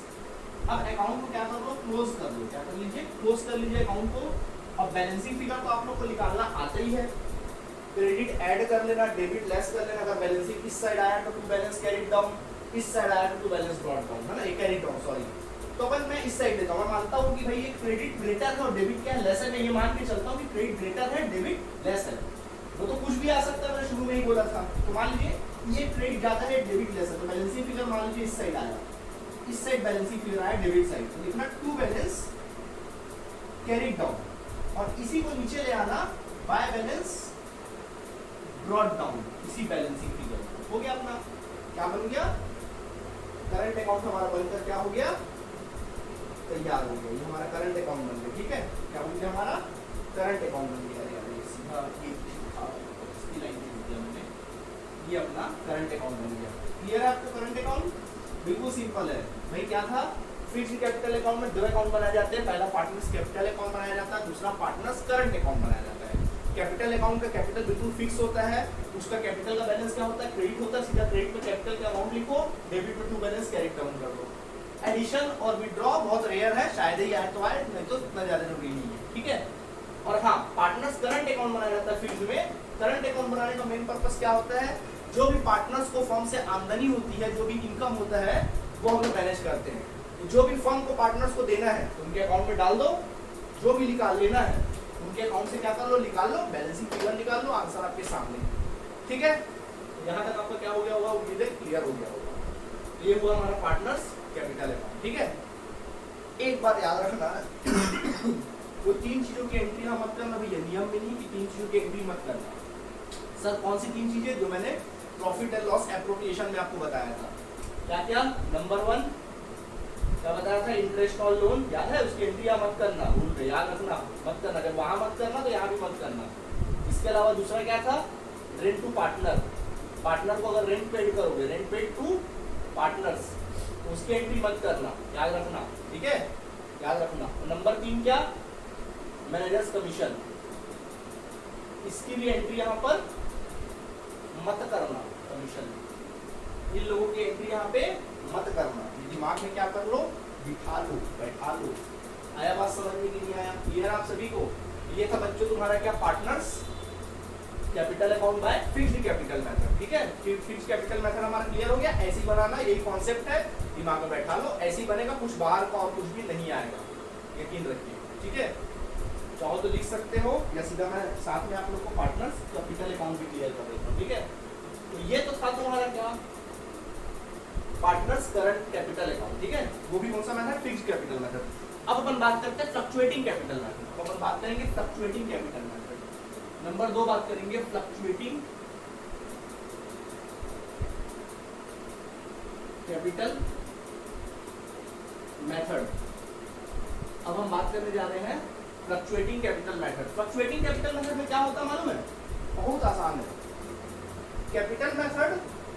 अब अकाउंट को क्या कर लो, क्लोज कर लो, क्या कर लीजिए, क्लोज कर लीजिए अकाउंट को। अब बैलेंसिंग फिगर तो आप लोग को निकालना आता ही है, क्रेडिट ऐड कर लेना, डेबिट लेस कर लेना, अगर बैलेंसिंग इस साइड आया तो टू बैलेंस कैरिड डाउन, इस साइड आया तो टू बैलेंस ब्रॉट डाउन, है ना, ये कैरिड डाउन, सॉरी, तो अपन मैं इस साइड लेता हूँ, मैं मानता हूँ कि भाई ये क्रेडिट ग्रेटर है और डेबिट क्या है, लेस है, मैं ये मान के चलता हूँ कि क्रेडिट ग्रेटर है, डेबिट लेस है, वो तो कुछ भी आ सकता है, मैंने शुरू में ही बोला था, तो मान लीजिए ये क्रेडिट ज्यादा है, डेबिट लेस है, तो बैलेंसिंग फिगर मान लीजिए इस साइड आया, इस साइड बैलेंसिंग फिगर आया डेबिट साइड, तो लिखना टू बैलेंस कैरिड डाउन, और इसी को नीचे ले आना बाय बैलेंस ब्रॉट डाउन, इसी बैलेंसिंग फिगर हो गया अपना, क्या बन गया, करंट अकाउंट हमारा बनकर क्या हो गया, तैयार हो गया, ये हमारा करंट अकाउंट बन गया, ठीक है, क्या बन गया, हमारा करंट अकाउंट बन गया, ये अपना करंट अकाउंट बन गया, क्लियर है आपका करंट अकाउंट, बिल्कुल सिंपल है भाई, क्या था, फिक्स्ड कैपिटल अकाउंट में दो अकाउंट बनाए जाते हैं, पहला पार्टनर्स कैपिटल अकाउंट बनाया जाता है, दूसरा पार्टनर्स करंट अकाउंट बनाया जाता है। कैपिटल अकाउंट का कैपिटल बिल्कुल फिक्स होता है, उसका कैपिटल का बैलेंस क्या होता है, क्रेडिट होता है, सीधा क्रेडिट में कैपिटल का अमाउंट लिखो, डेबिट में टू बैलेंस कैरी डाउन कर दो। एडिशन और विड्रॉ बहुत रेयर है, शायद ही आए तो आए, नहीं तो इतना ज्यादा जरूरी नहीं है, ठीक है। और हाँ, पार्टनर्स करंट अकाउंट बनाया जाता है फिक्स्ड में, करंट अकाउंट बनाने का मेन पर्पस क्या होता है, जो भी पार्टनर्स को फर्म से आमदनी होती है, जो भी इनकम होता है, वो हम लोग मैनेज करते हैं, जो भी फर्म को पार्टनर्स को देना है उनके अकाउंट में डाल दो, जो भी निकाल लेना है उनके अकाउंट से क्या कर लो, निकाल लो, बैलेंसिंग फिगर निकाल लो, आंसर आपके सामने, ठीक है। यहाँ तक आपका क्या हो गया होगा, उम्मीद है क्लियर हो गया होगा, ये हुआ हमारा पार्टनर्स कैपिटल अकाउंट, ठीक है। एक बात याद रखना, वो तीन चीजों की एंट्री ना मत करना भैया, नियम में नहीं कि तीन चीजों की एंट्री मत करना। सर कौन सी तीन चीजें, जो मैंने प्रॉफिट एंड लॉस एप्रोप्रिएशन में आपको बताया था, क्या क्या, नंबर 1 क्या बताया था, इंटरेस्ट ऑन लोन, याद है, उसकी एंट्री मत करना, भूल गए, याद रखना, मत करना, जब वहां मत करना तो यहाँ भी मत करना। इसके अलावा दूसरा क्या था, रेंट टू पार्टनर, पार्टनर को अगर रेंट पेड करोगे, रेंट पेड टू पार्टनर्स, उसकी एंट्री मत करना, याद रखना, ठीक है, याद रखना। नंबर 3 क्या, मैनेजर्स कमीशन, इसकी भी एंट्री यहाँ पर मत करना, कमीशन, इन लोगों की एंट्री यहाँ पे मत करना, दिमाग में क्या कर लो, बिठा लो, बैठा लो। आया बात समझ में कि नहीं आया, क्लियर आप सभी को। ये था बच्चों तुम्हारा क्या, partners capital account by fixed capital method, ठीक है। फिक्स्ड कैपिटल मेथड हमारा क्लियर हो गया, ऐसे ही बनाना, यही कॉन्सेप्ट है, दिमाग में बैठा लो, ऐसे ही बनेगा, कुछ बाहर का और कुछ भी नहीं आएगा, यकीन रखिए, ठीक है। चाहो तो लिख सकते हो, या सीधा मैं साथ में आप लोग को पार्टनर्स कैपिटल अकाउंट भी क्लियर कर देता हूँ, ठीक है। तो ये तो था तुम्हारा क्या, पार्टनर्स करंट कैपिटल अकाउंट, ठीक है, वो भी कौन सा मेथड, फिक्स्ड कैपिटल मेथड। अब अपन बात करते हैं फ्लक्चुएटिंग कैपिटल मेथड, अब अपन बात करेंगे फ्लक्चुएटिंग कैपिटल मेथड। नंबर 2 बात करेंगे फ्लक्चुएटिंग कैपिटल मेथड। अब हम बात करने जा रहे हैं fluctuating capital method. Fluctuating capital method में क्या होता है मालूम है? बहुत आसान है। कैपिटल मेथड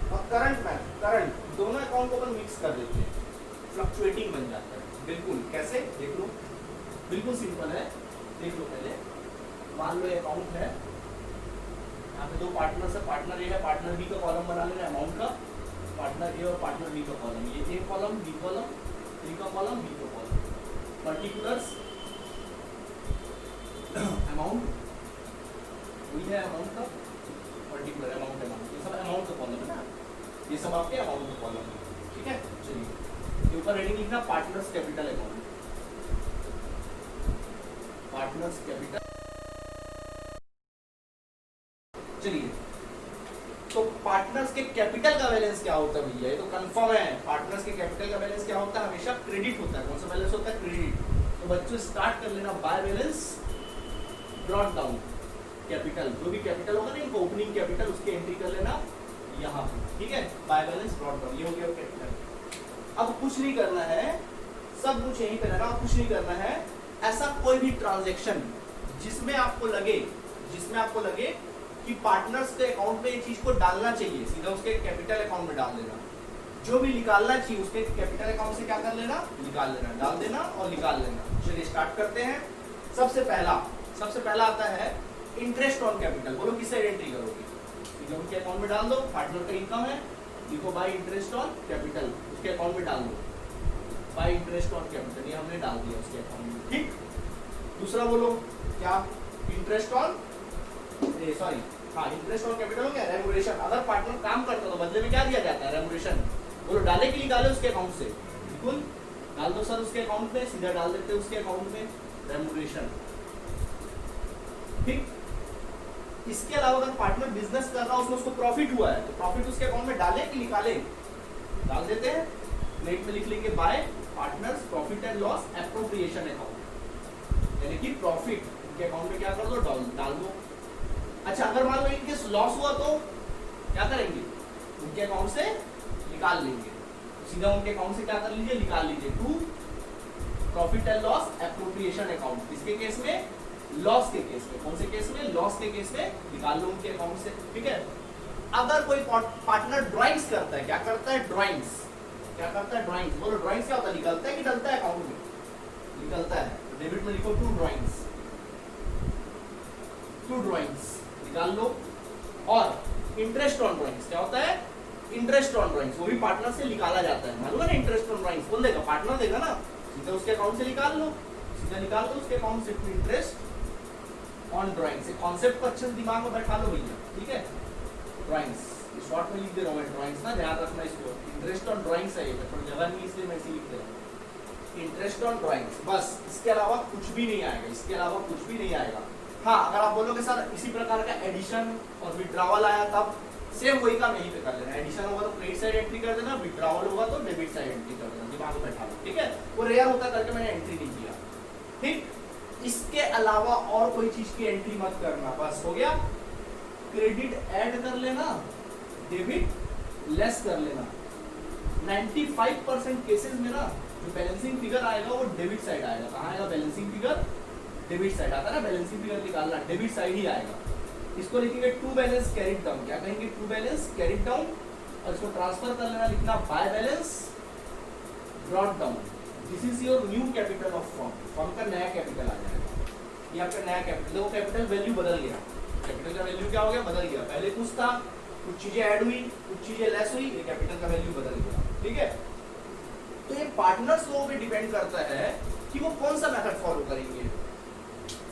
और करंट मेथड, करंट दोनों अकाउंट को अपन मिक्स कर देते हैं, फ्लक्चुएटिंग बन जाता है। बिल्कुल कैसे देख लो, बिल्कुल सिंपल है, देख लो पहले। मान लो ये अकाउंट है, यहाँ पे दो पार्टनर्स है, पार्टनर ए है, पार्टनर बी का कॉलम बना लेना अमाउंट का, पार्टनर ए और पार्टनर बी का कॉलम, ये ए कॉलम, बी कॉलम, सी का कॉलम, बी का कॉलम, पर्टिकुलर्स अमाउंट वही है अमाउंट का, पर्टिकुलर अमाउंट, अमाउंट ये सब अमाउंट का कॉलम है ना, ये सब आपके अमाउंट का कॉलम है, ठीक है। चलिए ये ऊपर हेडिंग लिखना partners capital account, partners capital. चलिए तो पार्टनर्स के कैपिटल का बैलेंस क्या होता है भैया? ये तो कंफर्म है, पार्टनर्स के कैपिटल का बैलेंस क्या होता है? हमेशा क्रेडिट होता है। कौन सा बैलेंस होता है? क्रेडिट। तो बच्चों स्टार्ट कर लेना bye balance brought down capital, जो भी कैपिटल होगा ना इनको ओपनिंग कैपिटल उसकी एंट्री कर लेना यहाँ, ठीक है। बाय बैलेंस ब्रॉट डाउन, ये हो गया कैपिटल। अब कुछ नहीं करना है, सब कुछ यहीं पे रहना, अब कुछ नहीं करना है। ऐसा कोई भी ट्रांजैक्शन जिसमें आपको लगे कि पार्टनर्स के अकाउंट में ये चीज को डालना चाहिए, सीधा उसके कैपिटल अकाउंट में डाल देना। जो भी निकालना चाहिए उसके कैपिटल अकाउंट से क्या कर लेना? निकाल लेना, डाल देना और निकाल लेना। चलिए स्टार्ट करते हैं। सबसे पहला आता है इंटरेस्ट ऑन कैपिटल। बोलो किस साइड एंट्री करोगे? सीधा उनके अकाउंट में डाल दो, पार्टनर का इनकम है, लिखो बाय इंटरेस्ट ऑन कैपिटल, उसके अकाउंट में डाल दो बाय इंटरेस्ट ऑन कैपिटल, ये हमने डाल दिया उसके अकाउंट में, ठीक। दूसरा बोलो क्या? Interest on interest on capital हो गया। रेमुनरेशन, अगर पार्टनर काम करता तो बदले में क्या दिया जाता है? रेमुनरेशन। बोलो डाले कि निकाले उसके अकाउंट से? बिल्कुल डाल दो सर उसके अकाउंट में, सीधा डाल देते हैं उसके अकाउंट में रेमुनरेशन, ठीक। इसके अलावा अगर पार्टनर बिजनेस कर रहा है उसमें उसको प्रॉफिट हुआ है तो प्रॉफिट उसके अकाउंट में डाले कि निकाले? डाल देते हैं। प्लेट में लिख लेंगे bye partners profit and loss appropriation account, यानी कि प्रॉफिट उनके अकाउंट में क्या कर दो? डाल दो। अच्छा अगर मान लो इनकेस लॉस हुआ तो क्या करेंगे? उनके अकाउंट से निकाल लेंगे, सीधा उनके अकाउंट से क्या कर लीजिए? निकाल लीजिए to profit and loss appropriation account. किसके केस में? लॉस के केस में। कौन से केस में? लॉस के केस में निकाल लो उनके अकाउंट से, ठीक है। अगर कोई पार्टनर ड्राइंग्स करता है, क्या करता है? ड्राइंग्स। क्या करता है? ड्राइंग्स। बोलो ड्राइंग्स क्या होता है? निकलता है कि डलता है अकाउंट में? निकलता है। डेबिट में लिखो टू ड्राइंग्स, टू ड्राइंग्स निकाल लो। और इंटरेस्ट ऑन ड्राइंग्स क्या होता है? इंटरेस्ट ऑन ड्राइंग्स, वो भी पार्टनर से निकाला जाता है, मालूम है ना? इंटरेस्ट ऑन ड्राइंग्स कौन देगा? पार्टनर देगा ना, सीधा उसके अकाउंट से निकाल लो, सीधा निकाल दो उसके अकाउंट से इंटरेस्ट ऑन ड्राइंग्स। कॉन्सेप्ट को अच्छे से दिमाग में बैठा लो भैया, ठीक है। ड्राइंग्स शॉर्ट में लिख दे रहा हूँ मैं, ड्राइंग्स ना ध्यान रखना इसको। इंटरेस्ट ऑन ड्राइंग्स है, थोड़ी जगह नहीं इसलिए मैं इसे लिख दे रहा हूँ, इंटरेस्ट ऑन ड्राइंग्स। बस इसके अलावा कुछ भी नहीं आएगा, इसके अलावा कुछ भी नहीं आएगा। हाँ अगर आप बोलोगे सर इसी प्रकार का एडिशन और विड्रॉवल आया तब सेम वही काम यहीं पे कर लेना। एडिशन होगा तो क्रेडिट साइड एंट्री कर देना, विड्रॉवल होगा तो डेबिट साइड एंट्री कर देना, दिमाग में बैठा लो, ठीक है। वो रेयर होता करके मैंने एंट्री नहीं किया, ठीक। इसके अलावा और कोई चीज की एंट्री मत करना, बस हो गया। क्रेडिट ऐड कर लेना, डेबिट लेस कर लेना। 95% केसेस में ना जो बैलेंसिंग फिगर आएगा वो डेबिट साइड आएगा। कहाँ आएगा बैलेंसिंग फिगर? डेबिट साइड आता है ना, बैलेंसिंग फिगर निकालना डेबिट साइड ही आएगा। इसको लिखेंगे टू बैलेंस कैरिड डाउन। क्या कहेंगे? To balance carried down. और इसको ट्रांसफर कर लेना, लिखना by balance brought down. This is your new capital of firm. Firm का नया कैपिटल आ जाएगा, ये आपका नया कैपिटल। देखो कैपिटल वैल्यू बदल गया, कैपिटल का वैल्यू क्या हो गया? बदल गया। पहले कुछ था, कुछ चीजें ऐड हुई, कुछ चीजें लेस हुई, ये कैपिटल का वैल्यू बदल गया, ठीक है। तो ये पार्टनर्स लोगों पे डिपेंड करता है कि वो कौन सा मेथड फॉलो करेंगे,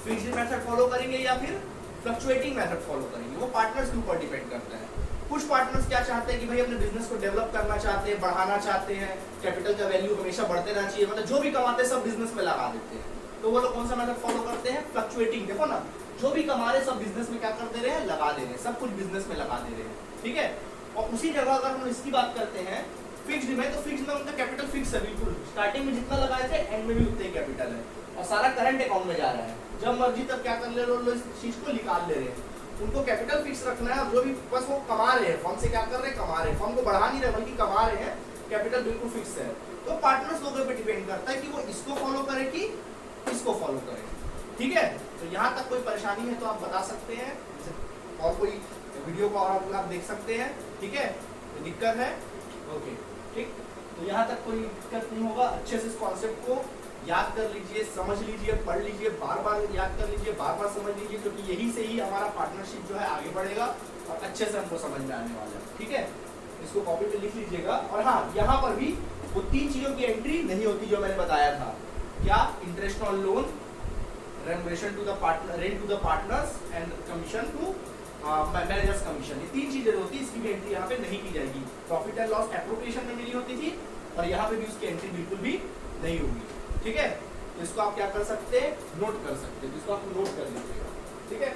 फिक्स्ड मेथड फॉलो करेंगे या फिर फ्लक्चुएटिंग मेथड फॉलो करेंगे, वो पार्टनर्स के ऊपर डिपेंड करता है। कुछ पार्टनर्स क्या चाहते हैं कि भाई अपने बिजनेस को डेवलप करना चाहते हैं, बढ़ाना चाहते हैं, कैपिटल का वैल्यू हमेशा बढ़ते रहना चाहिए, मतलब जो भी कमाते हैं सब बिजनेस में लगा देते हैं। तो वो लोग कौन सा मेथड फॉलो करते हैं? फ्लक्चुएटिंग। देखो ना, जो भी कमा रहे सब बिजनेस में क्या कर दे रहे हैं? लगा दे रहे हैं, सब कुछ बिजनेस में लगा दे रहे हैं, ठीक है। और उसी जगह अगर हम इसकी बात करते हैं फिक्स्ड में, तो फिक्स्ड में उनका कैपिटल फिक्स है बिल्कुल, स्टार्टिंग में जितना लगाए थे एंड में भी उतना ही कैपिटल है और सारा करंट अकाउंट में जा रहा है। जब मर्जी तब क्या कर ले रहे इस चीज को निकाल ले रहे हैं। उनको कैपिटल फिक्स रखना है और जो भी बस वो कमा रहे हैं फर्म से क्या कर रहे हैं? कमा रहे हैं, फर्म को बढ़ा नहीं रहे बल्कि कमा रहे हैं, कैपिटल बिल्कुल फिक्स है। तो पार्टनर्स लोगों पे डिपेंड करता है कि वो इसको फॉलो करे कि इसको फॉलो करे। ठीक है, तो यहाँ तक कोई परेशानी है तो आप बता सकते हैं, और कोई वीडियो को और आप देख सकते हैं। ठीक है, तो दिक्कत है, ओके ठीक, तो यहाँ तक कोई दिक्कत नहीं होगा। अच्छे से इस कॉन्सेप्ट को याद कर लीजिए, समझ लीजिए, पढ़ लीजिए, बार बार याद कर लीजिए, बार बार समझ लीजिए, क्योंकि यही से ही हमारा पार्टनरशिप जो है आगे बढ़ेगा और अच्छे से हमको समझ में आने वाला है। ठीक है, इसको कॉपी पे लिख लीजिएगा। और हाँ, यहाँ पर भी वो 3 चीजों की एंट्री नहीं होती जो मैंने बताया था, क्या, interest on loan, remuneration to the partner, rent to the partners and commission to managers commission, ये 3 चीजें होती है, इसकी भी एंट्री यहाँ पे नहीं की जाएगी। प्रॉफिट एंड लॉस एप्रोप्रिएशन में मिली होती थी और यहाँ पे भी उसकी एंट्री बिल्कुल भी नहीं होगी। ठीक है, तो इसको आप क्या कर सकते हैं, नोट कर सकते हैं, तो इसको आप नोट कर लीजिएगा। ठीक है,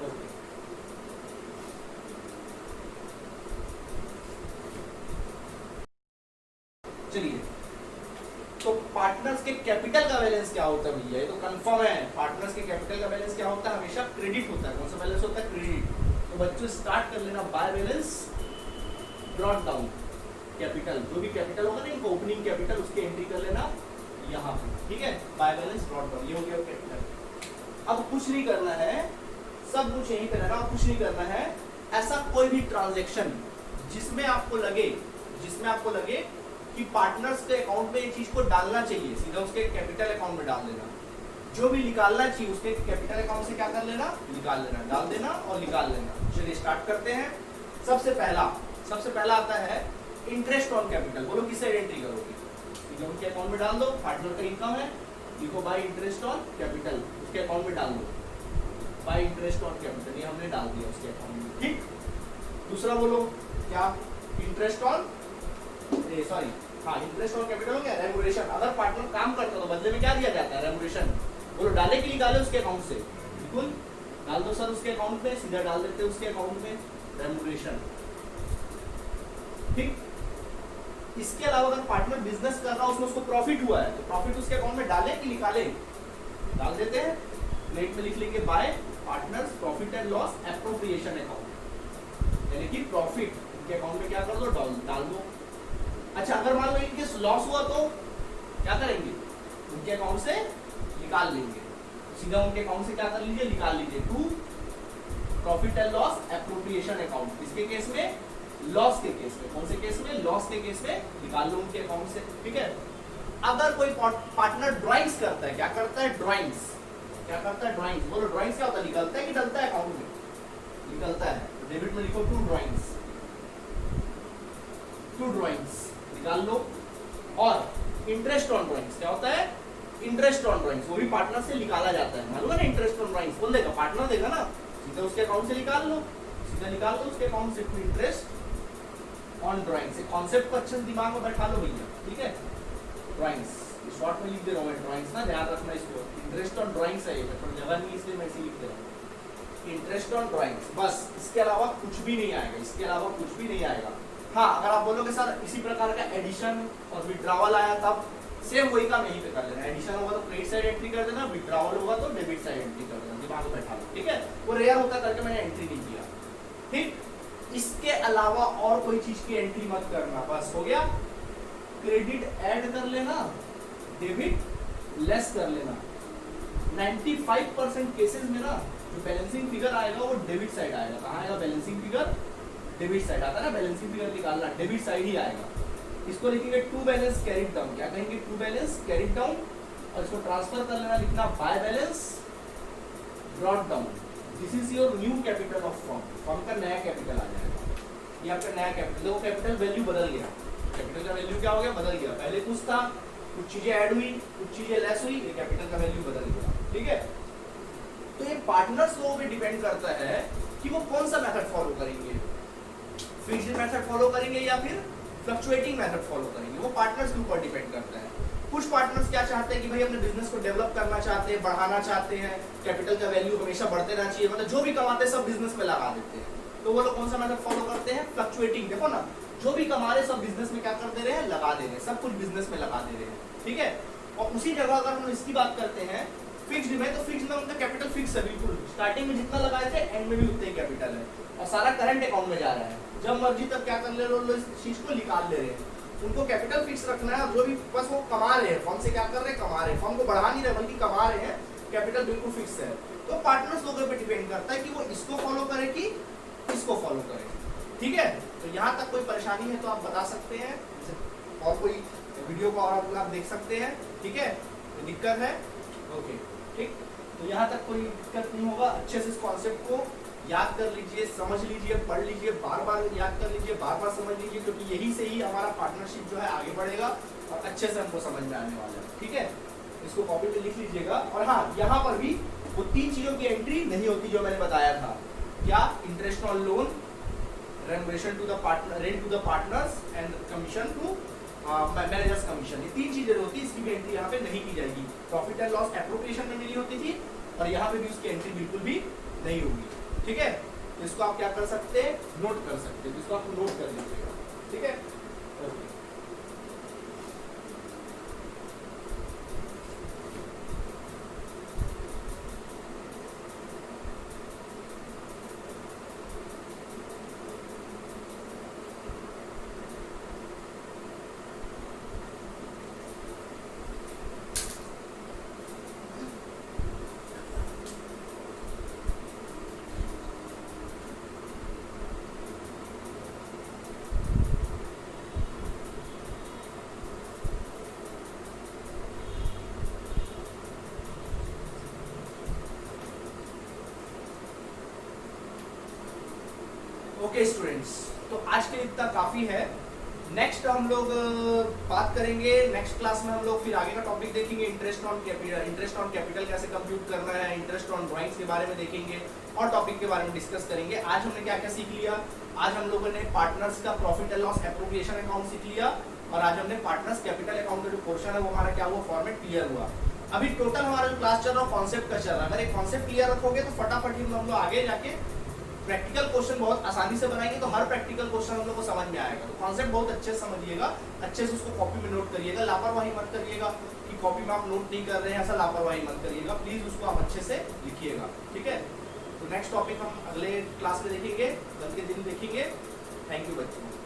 ओके। चलिए, तो पार्टनर्स के कैपिटल का बैलेंस क्या होता है भैया, ये तो कंफर्म है, पार्टनर्स के कैपिटल का बैलेंस क्या होता है, हमेशा क्रेडिट होता है। कौन सा बैलेंस होता है, क्रेडिट। तो बच्चों स्टार्ट कर लेना, bye balance brought down capital, जो भी कैपिटल होगा ना इनको ओपनिंग कैपिटल, उसकी एंट्री कर लेना यहाँ पे। ठीक है, बाय बैलेंस ब्रॉट डाउन, ये हो गया कैपिटल। अब कुछ नहीं करना है, सब कुछ यहीं पे रहना, और कुछ नहीं करना है। ऐसा कोई भी ट्रांजेक्शन जिसमें आपको लगे कि पार्टनर्स के अकाउंट में ये चीज को डालना चाहिए, सीधा उसके कैपिटल अकाउंट में डाल देना। जो भी निकालना चाहिए उसके कैपिटल अकाउंट से क्या कर लेना, निकाल लेना, डाल देना और निकाल लेना। चलिए स्टार्ट करते हैं। सबसे पहला आता है इंटरेस्ट ऑन कैपिटल। बोलो किससे एंट्री करोगे, सीधा उनके अकाउंट में डाल दो, पार्टनर का इनकम है, लिखो बाय इंटरेस्ट ऑन कैपिटल, उसके अकाउंट में डाल दो, बाय इंटरेस्ट ऑन कैपिटल, ये हमने डाल दिया उसके अकाउंट में। ठीक, दूसरा बोलो क्या, interest on interest on capital हो गया, रेमुनरेशन। अगर पार्टनर काम करता तो बदले में क्या दिया जाता है, रेमुनरेशन। बोलो डाले कि निकाले उसके अकाउंट से, बिल्कुल डाल दो सर उसके अकाउंट में, सीधा डाल देते हैं उसके अकाउंट में रेमुनरेशन। ठीक, इसके अलावा अगर पार्टनर बिजनेस कर रहा है, उसमें उसको प्रॉफिट हुआ है, तो प्रॉफिट उसके अकाउंट में डाले कि निकाले, डाल देते हैं। प्लेट में लिख लेंगे bye partners profit and loss appropriation account, यानी कि प्रॉफिट उनके अकाउंट में क्या कर दो, डाल दो। अच्छा, अगर मान लो इनके लॉस हुआ तो क्या करेंगे, उनके अकाउंट से निकाल लेंगे, सीधा उनके अकाउंट से क्या कर लीजिए, निकाल लीजिए, to profit and loss appropriation account. इसके केस में, लॉस के केस में, कौन से केस में, लॉस के केस में निकाल लो उनके अकाउंट से। ठीक है, अगर कोई पार्टनर ड्राइंग्स करता है, क्या करता है, ड्राइंग्स, क्या करता है, ड्राइंग्स। बोलो ड्राइंग्स क्या होता है, निकलता है कि डलता है अकाउंट में, निकलता है। डेबिट में लिखो टू ड्राइंग्स, निकाल लो। और इंटरेस्ट ऑन ड्राइंग्स क्या होता है, इंटरेस्ट ऑन ड्राइंग्स, वो भी पार्टनर से निकाला जाता है, मालूम है ना। इंटरेस्ट ऑन ड्राइंग्स कौन देगा, पार्टनर देगा ना, सीधा उसके अकाउंट से निकाल लो, सीधा निकाल लो उसके अकाउंट से, to interest on drawings. Concept को अच्छे से दिमाग में बैठा लो भैया। ठीक है, ड्राइंग्स शॉर्ट में लिख दे रहा हूँ मैं, ड्राइंग्स ना, ध्यान रखना इसको, इंटरेस्ट ऑन ड्राइंग्स है, पर जगह नहीं इसलिए मैं इसे लिख दे रहा हूँ, इंटरेस्ट ऑन ड्राइंग्स। बस, इसके अलावा कुछ भी नहीं आएगा, इसके अलावा कुछ भी नहीं आएगा। हाँ, अगर आप बोलोगे सर इसी प्रकार का एडिशन और विड्रॉवल आया तब सेम वही काम यहीं पे कर लेना, एडिशन होगा तो क्रेडिट साइड एंट्री कर देना, विड्रॉवल होगा तो डेबिट साइड एंट्री कर देना, दिमाग में बैठा लो। ठीक है, वो रेयर होता करके मैंने एंट्री नहीं किया। ठीक, इसके अलावा और कोई चीज की एंट्री मत करना, बस हो गया। क्रेडिट ऐड कर लेना, डेबिट लेस कर लेना। 95% केसेस में ना जो बैलेंसिंग फिगर आएगा वो डेबिट साइड आएगा। कहाँ आएगा बैलेंसिंग फिगर, डेबिट साइड आता है ना, बैलेंसिंग फिगर निकालना डेबिट साइड ही आएगा। इसको लिखेंगे टू बैलेंस कैरिड डाउन, क्या कहेंगे, टू बैलेंस कैरिड डाउन, और इसको ट्रांसफर कर लेना, लिखना by balance brought down. This is your new capital of firm, firm का नया कैपिटल आ जाएगा, ये आपका नया कैपिटल। देखो कैपिटल वैल्यू बदल गया, कैपिटल का वैल्यू क्या हो गया, बदल गया। पहले कुछ था, कुछ चीजें ऐड हुई, कुछ चीजें लेस हुई, ये कैपिटल का वैल्यू बदल गया। ठीक है, तो ये पार्टनर्स को भी डिपेंड करता है कि वो कौन सा मेथड फॉलो करेंगे, फिक्स्ड मेथड फॉलो करेंगे या फिर फ्लक्चुएटिंग मेथड फॉलो करेंगे, वो पार्टनर्स के ऊपर डिपेंड करता है। कुछ पार्टनर्स क्या चाहते हैं कि भाई अपने बिजनेस को डेवलप करना चाहते हैं, बढ़ाना चाहते हैं, कैपिटल का वैल्यू हमेशा बढ़ते रहना चाहिए, मतलब जो भी कमाते हैं सब बिजनेस में लगा देते हैं, तो वो लोग कौन सा मेथड फॉलो करते हैं, फ्लक्चुएटिंग। देखो ना, जो भी कमा रहे सब बिजनेस में क्या कर दे रहे हैं, लगा दे रहे हैं, सब कुछ बिजनेस में लगा दे रहे हैं। ठीक है, और उसी जगह अगर हम इसकी बात करते हैं फिक्स्ड में, तो फिक्स्ड में उनका कैपिटल फिक्स है, बिल्कुल स्टार्टिंग में जितना लगाए थे एंड में भी उतना ही कैपिटल है, और सारा करंट अकाउंट में जा रहा है। जब मर्जी तब क्या कर ले रहे इस चीज को निकाल ले रहे हैं, उनको कैपिटल फिक्स रखना है। और जो भी बस वो कमा रहे हैं, फर्म से क्या कर रहे हैं, कमा रहे हैं, फर्म को बढ़ा नहीं रहे बल्कि कमा रहे हैं, कैपिटल बिल्कुल फिक्स है। तो पार्टनर्स लोगों पे डिपेंड करता है कि वो इसको फॉलो करे कि इसको फॉलो करे। ठीक है, तो यहाँ तक कोई परेशानी है तो आप बता सकते हैं, और कोई वीडियो को और आप देख सकते हैं। ठीक है, कोई दिक्कत है? ओके, ठीक। तो यहाँ तक कोई दिक्कत नहीं होगा। अच्छे से इस कॉन्सेप्ट को याद कर लीजिए, समझ लीजिए, पढ़ लीजिए, बार बार याद कर लीजिए, बार बार समझ लीजिए, क्योंकि यही से ही हमारा पार्टनरशिप जो है आगे बढ़ेगा और अच्छे से हमको समझ में आने वाला है। ठीक है, इसको कॉपी पे लिख लीजिएगा। और हाँ, यहाँ पर भी वो 3 चीजों की एंट्री नहीं होती जो मैंने बताया था। क्या? Interest on loan, remuneration to the partner, rent to the partners and commission to managers commission. ये 3 चीजें होती है, इसकी भी एंट्री यहाँ पे नहीं की जाएगी। प्रॉफिट एंड लॉस एप्रोप्रिएशन में मिली होती थी और यहाँ पे भी उसकी एंट्री बिल्कुल भी नहीं होगी। ठीक है, तो इसको आप क्या कर सकते हैं? नोट कर सकते हैं। तो इसको आप नोट कर लीजिएगा। ठीक है, ओके। ओके स्टूडेंट्स, तो आज के लिए इतना काफी है। नेक्स्ट हम लोग बात करेंगे, नेक्स्ट क्लास में हम लोग फिर आगे का टॉपिक देखेंगे। इंटरेस्ट ऑन कैपिटल कैसे कंप्यूट करना है, इंटरेस्ट ऑन ड्राइंग्स के बारे में देखेंगे और टॉपिक के बारे में डिस्कस करेंगे। आज हमने क्या क्या सीख लिया? आज हम लोगों ने पार्टनर्स का profit and loss appropriation account सीख लिया और आज हमने पार्टनर्स कैपिटल अकाउंट का जो पोर्शन है वो हमारा क्या हुआ, फॉर्मेट क्लियर हुआ। अभी टोटल हमारा जो क्लास चल रहा है कॉन्सेप्ट का चल रहा है। अगर एक कॉन्सेप्ट क्लियर रखोगे तो फटाफट हम लोग आगे जाके प्रैक्टिकल क्वेश्चन बहुत आसानी से बनाएंगे, तो हर प्रैक्टिकल क्वेश्चन हम लोग को समझ में आएगा। तो कॉन्सेप्ट बहुत अच्छे से समझिएगा, अच्छे से उसको कॉपी में नोट करिएगा। लापरवाही मत करिएगा कि कॉपी में आप नोट नहीं कर रहे हैं, ऐसा लापरवाही मत करिएगा। प्लीज उसको आप अच्छे से लिखिएगा। ठीक है, तो नेक्स्ट टॉपिक हम अगले क्लास में देखेंगे, कल के दिन देखेंगे। थैंक यू बच्चों।